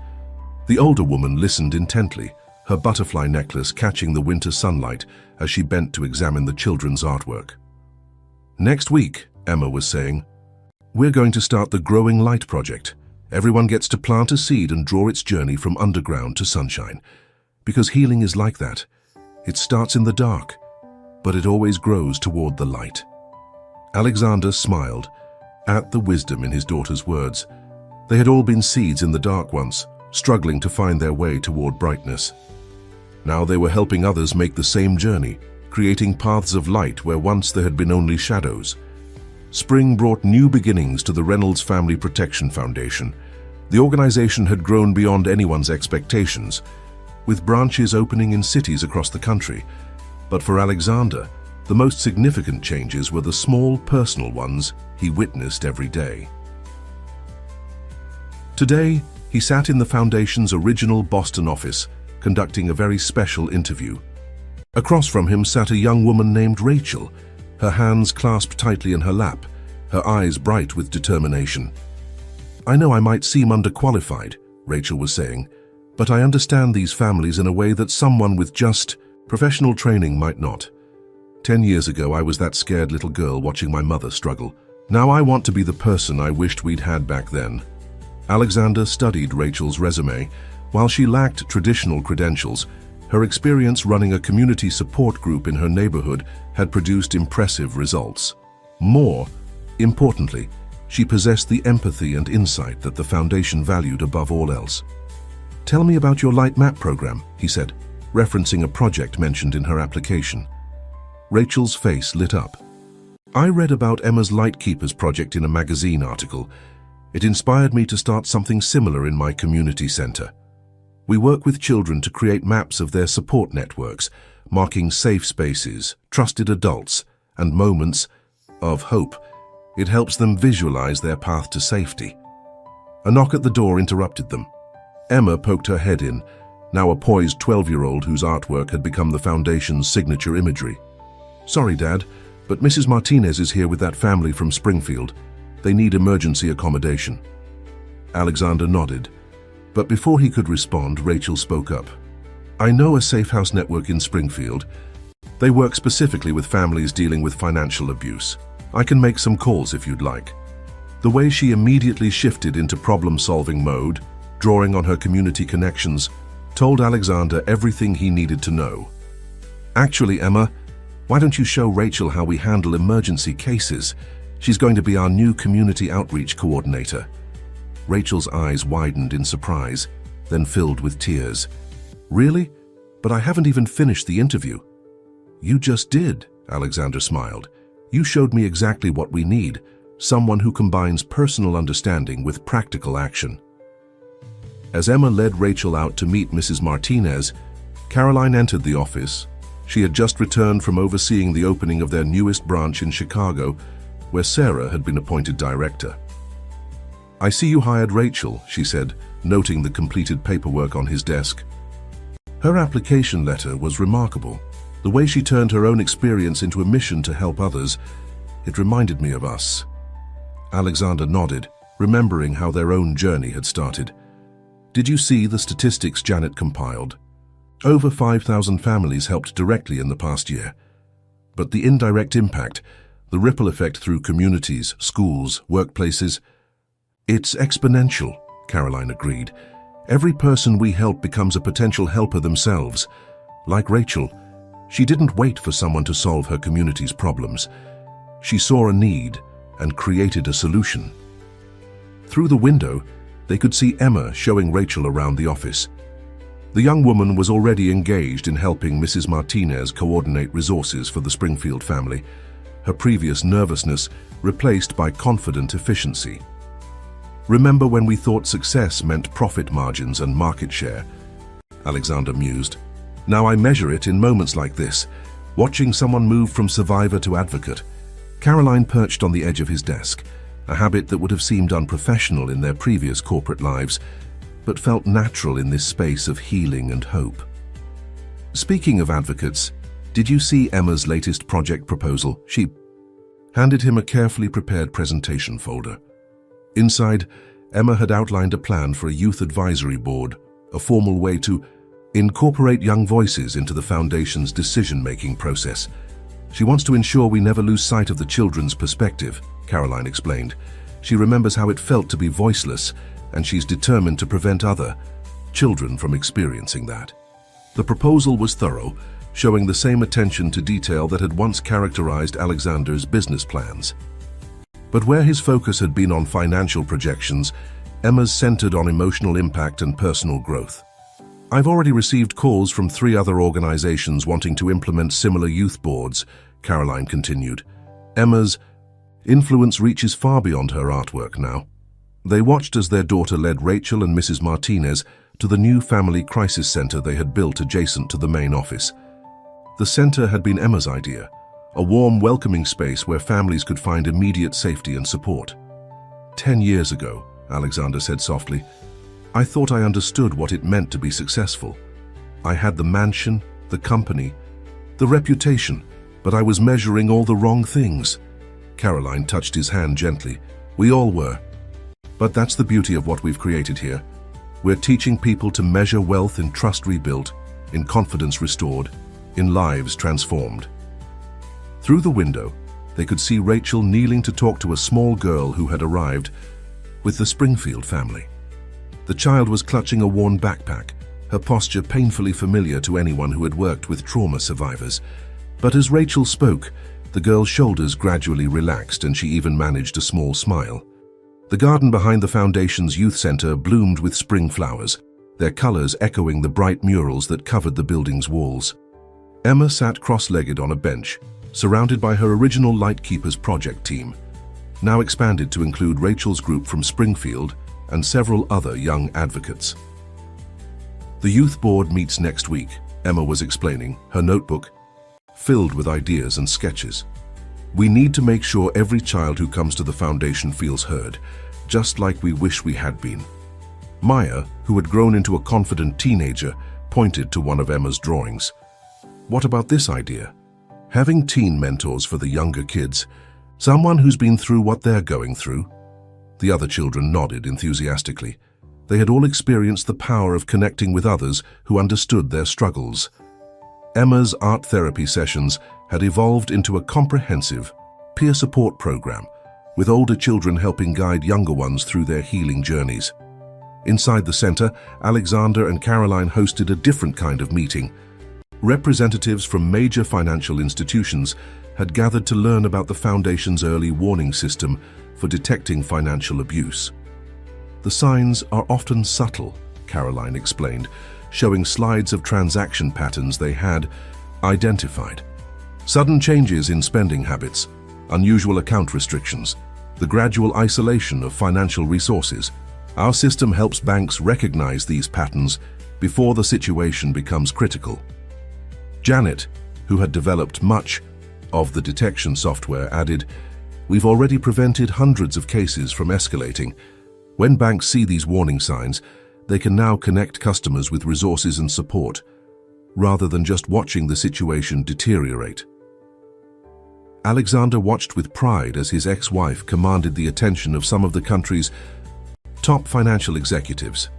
The older woman listened intently, her butterfly necklace catching the winter sunlight as she bent to examine the children's artwork. Next week, Emma was saying, we're going to start the Growing Light project. Everyone gets to plant a seed and draw its journey from underground to sunshine. Because healing is like that. It starts in the dark, but it always grows toward the light. Alexander smiled at the wisdom in his daughter's words. They had all been seeds in the dark once, struggling to find their way toward brightness. Now they were helping others make the same journey, creating paths of light where once there had been only shadows. Spring brought new beginnings to the Reynolds Family Protection Foundation. The organization had grown beyond anyone's expectations, with branches opening in cities across the country. But for Alexander, the most significant changes were the small, personal ones he witnessed every day. Today, he sat in the Foundation's original Boston office, conducting a very special interview. Across from him sat a young woman named Rachel, her hands clasped tightly in her lap, her eyes bright with determination. I know I might seem underqualified, Rachel was saying, but I understand these families in a way that someone with just professional training might not. 10 years ago, I was that scared little girl watching my mother struggle. Now I want to be the person I wished we'd had back then. Alexander studied Rachel's resume. While she lacked traditional credentials, her experience running a community support group in her neighborhood had produced impressive results. More importantly, She possessed the empathy and insight that the foundation valued above all else. "Tell me about your light map program," he said, referencing a project mentioned in her application. Rachel's face lit up. "I read about Emma's Lightkeepers project in a magazine article. It inspired me to start something similar in my community center. We work with children to create maps of their support networks, marking safe spaces, trusted adults, and moments of hope. It helps them visualize their path to safety." A knock at the door interrupted them. Emma poked her head in, now a poised 12-year-old whose artwork had become the foundation's signature imagery. "Sorry, Dad, but Mrs. Martinez is here with that family from Springfield. They need emergency accommodation." Alexander nodded, but before he could respond, Rachel spoke up. "I know a safe house network in Springfield. They work specifically with families dealing with financial abuse. I can make some calls if you'd like." The way she immediately shifted into problem-solving mode, drawing on her community connections, told Alexander everything he needed to know. "Actually, Emma, why don't you show Rachel how we handle emergency cases? She's going to be our new community outreach coordinator." Rachel's eyes widened in surprise, then filled with tears. "Really? But I haven't even finished the interview." "You just did," Alexander smiled. "You showed me exactly what we need, someone who combines personal understanding with practical action." As Emma led Rachel out to meet Mrs. Martinez, Caroline entered the office. She had just returned from overseeing the opening of their newest branch in Chicago, where Sarah had been appointed director. "I see you hired Rachel," she said, noting the completed paperwork on his desk. Her application letter was remarkable. The way she turned her own experience into a mission to help others, it reminded me of us. Alexander nodded, remembering how their own journey had started. "Did you see the statistics Janet compiled? Over 5,000 families helped directly in the past year. But the indirect impact, the ripple effect through communities, schools, workplaces, it's exponential," Caroline agreed. "Every person we help becomes a potential helper themselves. Like Rachel, she didn't wait for someone to solve her community's problems. She saw a need and created a solution." Through the window, they could see Emma showing Rachel around the office. The young woman was already engaged in helping Mrs. Martinez coordinate resources for the Springfield family, her previous nervousness replaced by confident efficiency. "Remember when we thought success meant profit margins and market share?" Alexander mused. "Now I measure it in moments like this, watching someone move from survivor to advocate." Caroline perched on the edge of his desk, a habit that would have seemed unprofessional in their previous corporate lives, but felt natural in this space of healing and hope. "Speaking of advocates, did you see Emma's latest project proposal?" She handed him a carefully prepared presentation folder. Inside, Emma had outlined a plan for a youth advisory board, a formal way to incorporate young voices into the foundation's decision-making process. "She wants to ensure we never lose sight of the children's perspective," Caroline explained. "She remembers how it felt to be voiceless, and she's determined to prevent other children from experiencing that." The proposal was thorough, showing the same attention to detail that had once characterized Alexander's business plans. But where his focus had been on financial projections, Emma's centered on emotional impact and personal growth. "I've already received calls from 3 other organizations wanting to implement similar youth boards," Caroline continued. Emma's influence reaches far beyond her artwork now. They watched as their daughter led Rachel and Mrs. Martinez to the new family crisis center they had built adjacent to the main office. The center had been Emma's idea, a warm, welcoming space where families could find immediate safety and support. 10 years ago, Alexander said softly, I thought I understood what it meant to be successful. I had the mansion, the company, the reputation, but I was measuring all the wrong things. Caroline touched his hand gently. We all were. But that's the beauty of what we've created here. We're teaching people to measure wealth in trust rebuilt, in confidence restored, in lives transformed. Through the window, they could see Rachel kneeling to talk to a small girl who had arrived with the Springfield family. The child was clutching a worn backpack, her posture painfully familiar to anyone who had worked with trauma survivors. But as Rachel spoke, the girl's shoulders gradually relaxed and she even managed a small smile. The garden behind the Foundation's youth center bloomed with spring flowers, their colors echoing the bright murals that covered the building's walls. Emma sat cross-legged on a bench, surrounded by her original Lightkeepers project team, now expanded to include Rachel's group from Springfield and several other young advocates. The youth board meets next week, Emma was explaining, her notebook filled with ideas and sketches. We need to make sure every child who comes to the Foundation feels heard, just like we wish we had been. Maya, who had grown into a confident teenager, pointed to one of Emma's drawings. What about this idea? Having teen mentors for the younger kids, someone who's been through what they're going through? The other children nodded enthusiastically. They had all experienced the power of connecting with others who understood their struggles. Emma's art therapy sessions had evolved into a comprehensive peer support program, with older children helping guide younger ones through their healing journeys. Inside the center, Alexander and Caroline hosted a different kind of meeting. Representatives from major financial institutions had gathered to learn about the Foundation's early warning system for detecting financial abuse. The signs are often subtle, Caroline explained, showing slides of transaction patterns they had identified. Sudden changes in spending habits, unusual account restrictions, the gradual isolation of financial resources. Our system helps banks recognize these patterns before the situation becomes critical. Janet, who had developed much of the detection software, added, "We've already prevented hundreds of cases from escalating. When banks see these warning signs, they can now connect customers with resources and support, rather than just watching the situation deteriorate." Alexander watched with pride as his ex-wife commanded the attention of some of the country's top financial executives.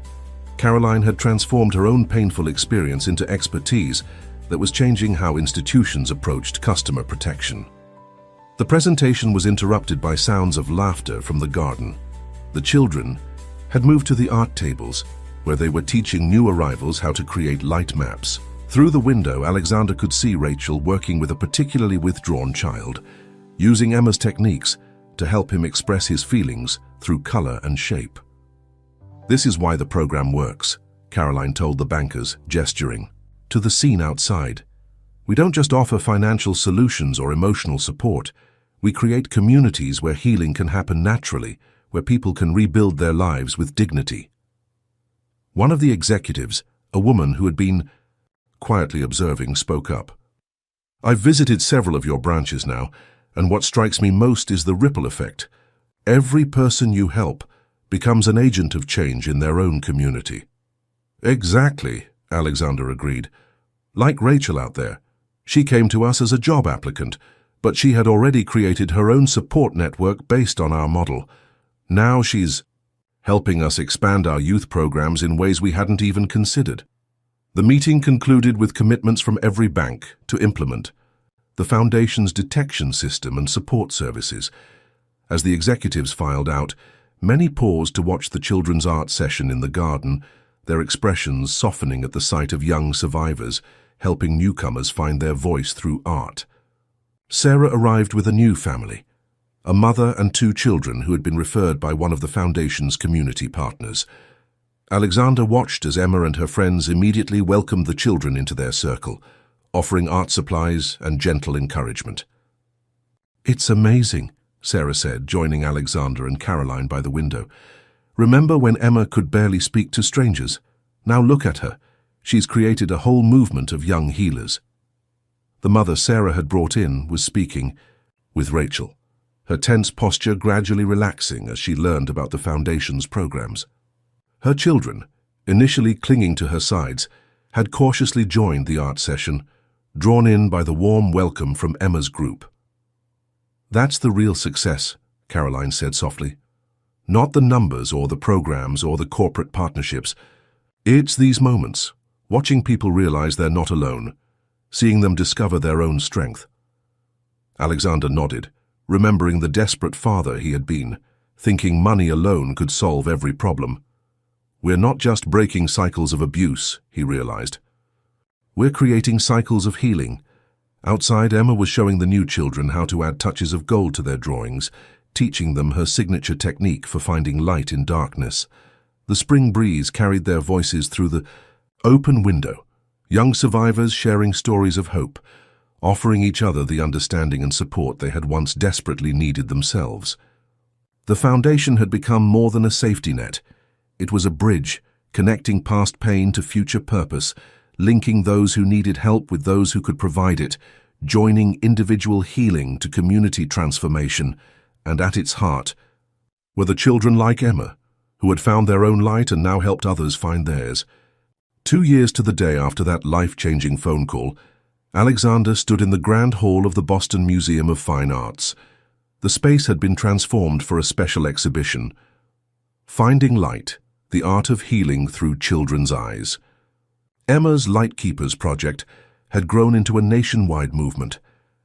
Caroline had transformed her own painful experience into expertise that was changing how institutions approached customer protection. The presentation was interrupted by sounds of laughter from the garden. The children had moved to the art tables, where they were teaching new arrivals how to create light maps. Through the window, Alexander could see Rachel working with a particularly withdrawn child, using Emma's techniques to help him express his feelings through color and shape. "This is why the program works," Caroline told the bankers, gesturing to the scene outside. "We don't just offer financial solutions or emotional support. We create communities where healing can happen naturally, where people can rebuild their lives with dignity." One of the executives, a woman who had been quietly observing, spoke up. "I've visited several of your branches now, and what strikes me most is the ripple effect. Every person you help becomes an agent of change in their own community." "Exactly," Alexander agreed. "Like Rachel out there. She came to us as a job applicant, but she had already created her own support network based on our model. Now she's helping us expand our youth programs in ways we hadn't even considered." The meeting concluded with commitments from every bank to implement the Foundation's detection system and support services. As the executives filed out, many paused to watch the children's art session in the garden, their expressions softening at the sight of young survivors, helping newcomers find their voice through art. Sarah arrived with a new family, a mother and 2 children who had been referred by one of the Foundation's community partners. Alexander watched as Emma and her friends immediately welcomed the children into their circle, offering art supplies and gentle encouragement. "It's amazing," Sarah said, joining Alexander and Caroline by the window. "Remember when Emma could barely speak to strangers? Now look at her. She's created a whole movement of young healers." The mother Sarah had brought in was speaking with Rachel, her tense posture gradually relaxing as she learned about the Foundation's programs. Her children, initially clinging to her sides, had cautiously joined the art session, drawn in by the warm welcome from Emma's group. "That's the real success," Caroline said softly. "Not the numbers or the programs or the corporate partnerships. It's these moments, watching people realize they're not alone, seeing them discover their own strength." Alexander nodded, remembering the desperate father he had been, thinking money alone could solve every problem. "We're not just breaking cycles of abuse," he realized. "We're creating cycles of healing." Outside, Emma was showing the new children how to add touches of gold to their drawings, teaching them her signature technique for finding light in darkness. The spring breeze carried their voices through the open window, young survivors sharing stories of hope, offering each other the understanding and support they had once desperately needed themselves. The foundation had become more than a safety net. It was a bridge, connecting past pain to future purpose, linking those who needed help with those who could provide it, joining individual healing to community transformation, and at its heart were the children like Emma, who had found their own light and now helped others find theirs. 2 years to the day after that life-changing phone call, Alexander stood in the grand hall of the Boston Museum of Fine Arts. The space had been transformed for a special exhibition, Finding Light, the Art of Healing Through Children's Eyes. Emma's Lightkeepers project had grown into a nationwide movement,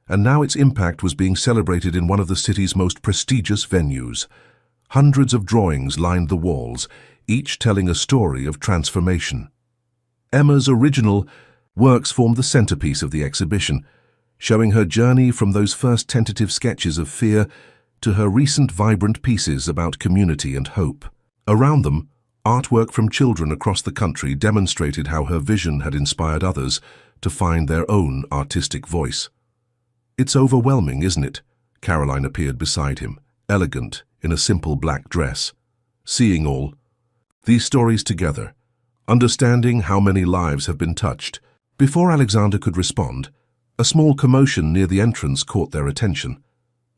and now its impact was being celebrated in one of the city's most prestigious venues. Hundreds of drawings lined the walls, each telling a story of transformation. Emma's original works formed the centerpiece of the exhibition, showing her journey from those first tentative sketches of fear to her recent vibrant pieces about community and hope. Around them, artwork from children across the country demonstrated how her vision had inspired others to find their own artistic voice. "It's overwhelming, isn't it?" Caroline appeared beside him, elegant in a simple black dress. Seeing all these stories together, understanding how many lives have been touched. Before Alexander could respond, a small commotion near the entrance caught their attention.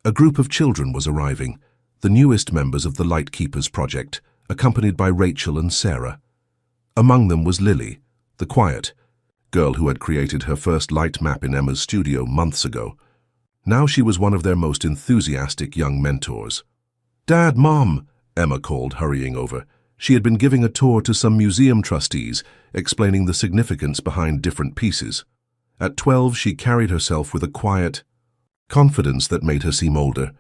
A group of children was arriving, the newest members of the Lightkeepers project, accompanied by Rachel and Sarah. Among them was Lily, the quiet girl who had created her first light map in Emma's studio months ago. Now she was one of their most enthusiastic young mentors. "Dad, Mom," Emma called, hurrying over. She had been giving a tour to some museum trustees, explaining the significance behind different pieces. At 12, she carried herself with a quiet confidence that made her seem older,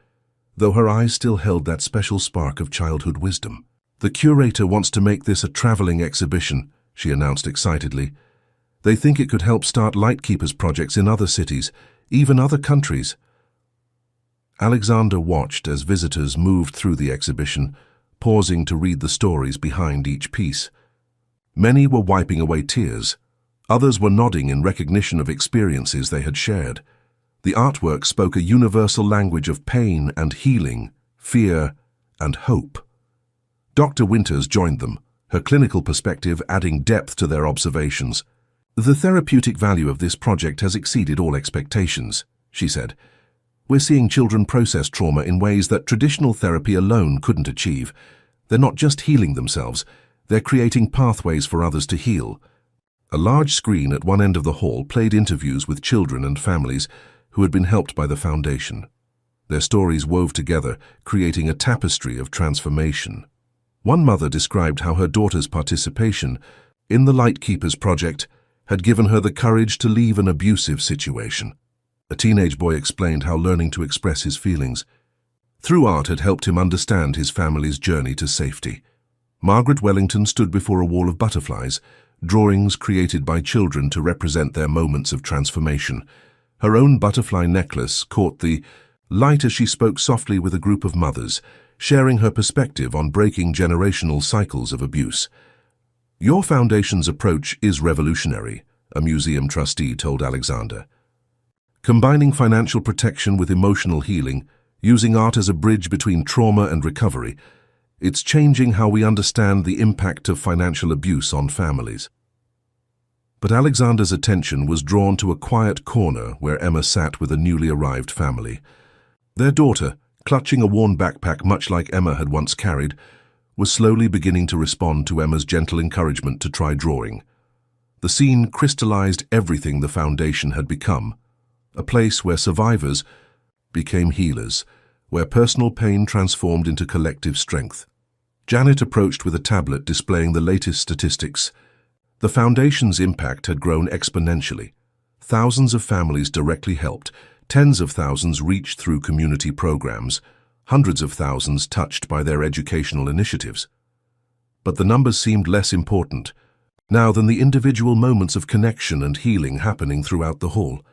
though her eyes still held that special spark of childhood wisdom. "The curator wants to make this a traveling exhibition," she announced excitedly. "They think it could help start Lightkeepers projects in other cities, even other countries." Alexander watched as visitors moved through the exhibition, pausing to read the stories behind each piece. Many were wiping away tears. Others were nodding in recognition of experiences they had shared. The artwork spoke a universal language of pain and healing, fear and hope. Dr. Winters joined them, her clinical perspective adding depth to their observations. "The therapeutic value of this project has exceeded all expectations," she said. "We're seeing children process trauma in ways that traditional therapy alone couldn't achieve. They're not just healing themselves, they're creating pathways for others to heal." A large screen at one end of the hall played interviews with children and families who had been helped by the foundation. Their stories wove together, creating a tapestry of transformation. One mother described how her daughter's participation in the Lightkeepers project had given her the courage to leave an abusive situation. A teenage boy explained how learning to express his feelings through art had helped him understand his family's journey to safety. Margaret Wellington stood before a wall of butterflies, drawings created by children to represent their moments of transformation. Her own butterfly necklace caught the light as she spoke softly with a group of mothers, sharing her perspective on breaking generational cycles of abuse. "Your foundation's approach is revolutionary," a museum trustee told Alexander. "Combining financial protection with emotional healing, using art as a bridge between trauma and recovery, it's changing how we understand the impact of financial abuse on families." But Alexander's attention was drawn to a quiet corner where Emma sat with a newly arrived family. Their daughter, clutching a worn backpack much like Emma had once carried, was slowly beginning to respond to Emma's gentle encouragement to try drawing. The scene crystallized everything the foundation had become, a place where survivors became healers, where personal pain transformed into collective strength. Janet approached with a tablet displaying the latest statistics. The foundation's impact had grown exponentially. Thousands of families directly helped, tens of thousands reached through community programs, hundreds of thousands touched by their educational initiatives. But the numbers seemed less important now than the individual moments of connection and healing happening throughout the hall.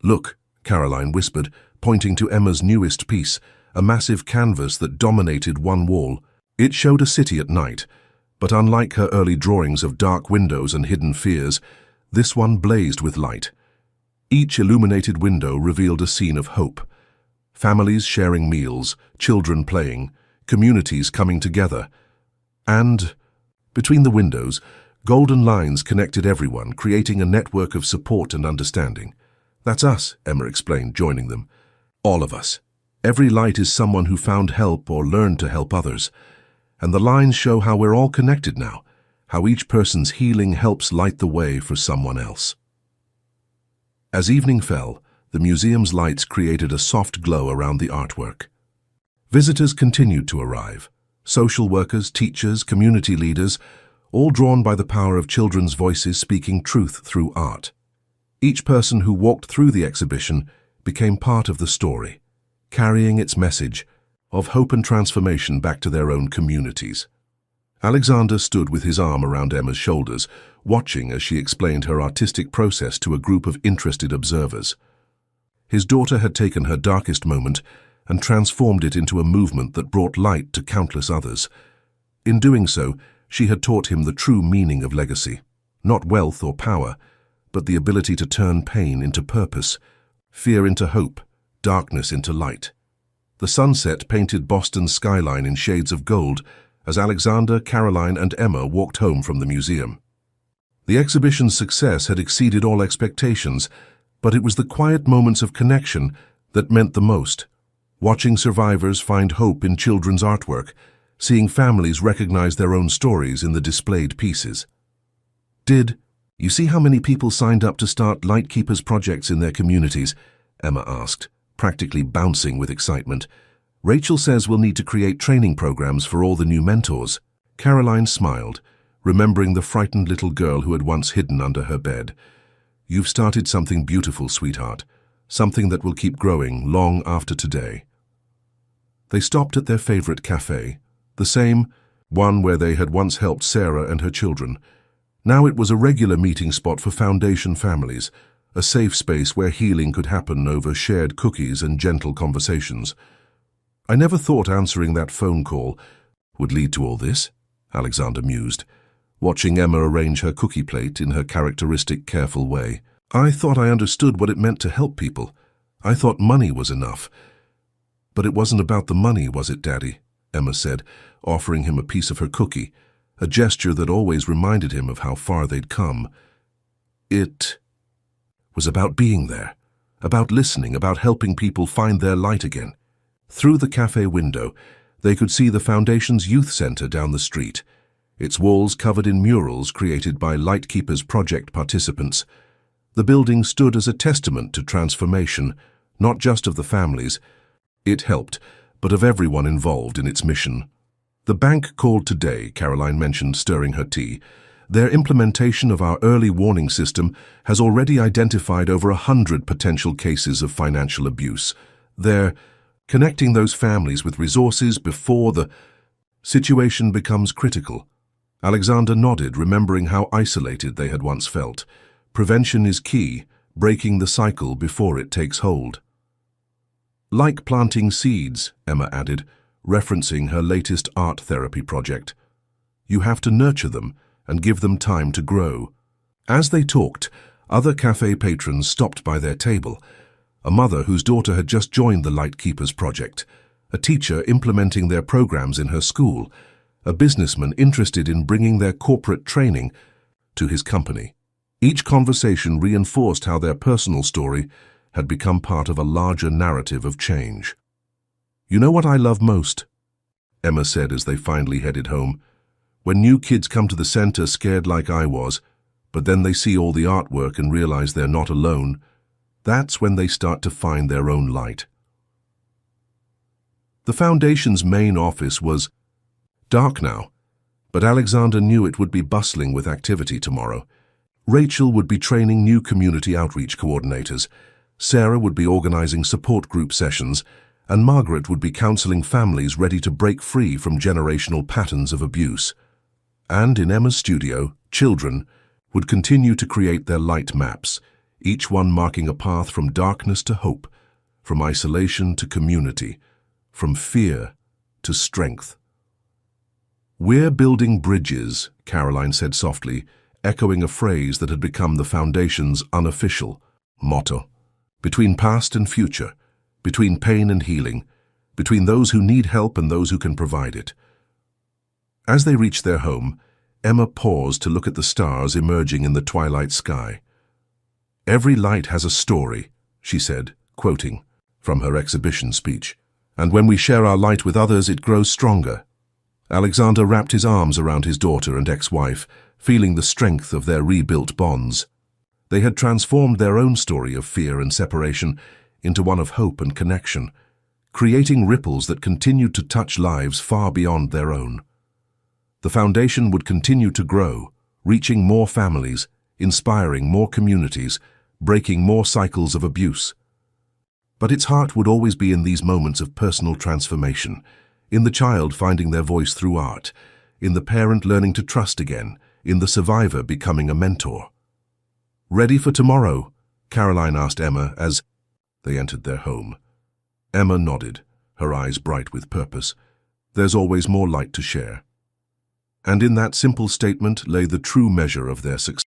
"Look," Caroline whispered, pointing to Emma's newest piece, a massive canvas that dominated one wall. It showed a city at night, but unlike her early drawings of dark windows and hidden fears, this one blazed with light. Each illuminated window revealed a scene of hope. Families sharing meals, children playing, communities coming together. And, between the windows, golden lines connected everyone, creating a network of support and understanding. "That's us," Emma explained, joining them. "All of us. Every light is someone who found help or learned to help others. And the lines show how we're all connected now, how each person's healing helps light the way for someone else." As evening fell, the museum's lights created a soft glow around the artwork. Visitors continued to arrive. Social workers, teachers, community leaders, all drawn by the power of children's voices speaking truth through art. Each person who walked through the exhibition became part of the story, carrying its message of hope and transformation back to their own communities. Alexander stood with his arm around Emma's shoulders, watching as she explained her artistic process to a group of interested observers. His daughter had taken her darkest moment and transformed it into a movement that brought light to countless others. In doing so, she had taught him the true meaning of legacy, not wealth or power, but the ability to turn pain into purpose, fear into hope, darkness into light. The sunset painted Boston's skyline in shades of gold as Alexander, Caroline, and Emma walked home from the museum. The exhibition's success had exceeded all expectations, but it was the quiet moments of connection that meant the most. Watching survivors find hope in children's artwork, seeing families recognize their own stories in the displayed pieces. "Did you see how many people signed up to start Lightkeepers projects in their communities?" Emma asked, practically bouncing with excitement. "Rachel says we'll need to create training programs for all the new mentors." Caroline smiled, remembering the frightened little girl who had once hidden under her bed. "You've started something beautiful, sweetheart, something that will keep growing long after today." They stopped at their favorite cafe, the same one where they had once helped Sarah and her children. Now it was a regular meeting spot for foundation families, a safe space where healing could happen over shared cookies and gentle conversations. "I never thought answering that phone call would lead to all this," Alexander mused, watching Emma arrange her cookie plate in her characteristic careful way. "I thought I understood what it meant to help people. I thought money was enough." "But it wasn't about the money, was it, Daddy?" Emma said, offering him a piece of her cookie, a gesture that always reminded him of how far they'd come. "It was about being there, about listening, about helping people find their light again." Through the cafe window, they could see the Foundation's youth center down the street, its walls covered in murals created by Lightkeepers project participants. The building stood as a testament to transformation, not just of the families it helped, but of everyone involved in its mission. "The bank called today," Caroline mentioned, stirring her tea. "Their implementation of our early warning system has already identified over 100 potential cases of financial abuse. They're connecting those families with resources before the situation becomes critical." Alexander nodded, remembering how isolated they had once felt. Prevention is key, breaking the cycle before it takes hold. "Like planting seeds," Emma added, referencing her latest art therapy project. "You have to nurture them and give them time to grow." As they talked, other cafe patrons stopped by their table. A mother whose daughter had just joined the Lightkeepers project, a teacher implementing their programs in her school, a businessman interested in bringing their corporate training to his company. Each conversation reinforced how their personal story had become part of a larger narrative of change. "You know what I love most?" Emma said as they finally headed home. "When new kids come to the center scared like I was, but then they see all the artwork and realize they're not alone. That's when they start to find their own light." The Foundation's main office was dark now, but Alexander knew it would be bustling with activity tomorrow. Rachel would be training new community outreach coordinators, Sarah would be organizing support group sessions, and Margaret would be counseling families ready to break free from generational patterns of abuse. And in Emma's studio, children would continue to create their light maps, each one marking a path from darkness to hope, from isolation to community, from fear to strength. "We're building bridges," Caroline said softly, echoing a phrase that had become the foundation's unofficial motto. "Between past and future, between pain and healing, between those who need help and those who can provide it." As they reached their home, Emma paused to look at the stars emerging in the twilight sky. "Every light has a story," she said, quoting from her exhibition speech. "And when we share our light with others, it grows stronger." Alexander wrapped his arms around his daughter and ex-wife, feeling the strength of their rebuilt bonds. They had transformed their own story of fear and separation into one of hope and connection, creating ripples that continued to touch lives far beyond their own. The foundation would continue to grow, reaching more families, inspiring more communities, breaking more cycles of abuse. But its heart would always be in these moments of personal transformation, in the child finding their voice through art, in the parent learning to trust again, in the survivor becoming a mentor. "Ready for tomorrow?" Caroline asked Emma as they entered their home. Emma nodded, her eyes bright with purpose. There's always more light to share. And in that simple statement lay the true measure of their success.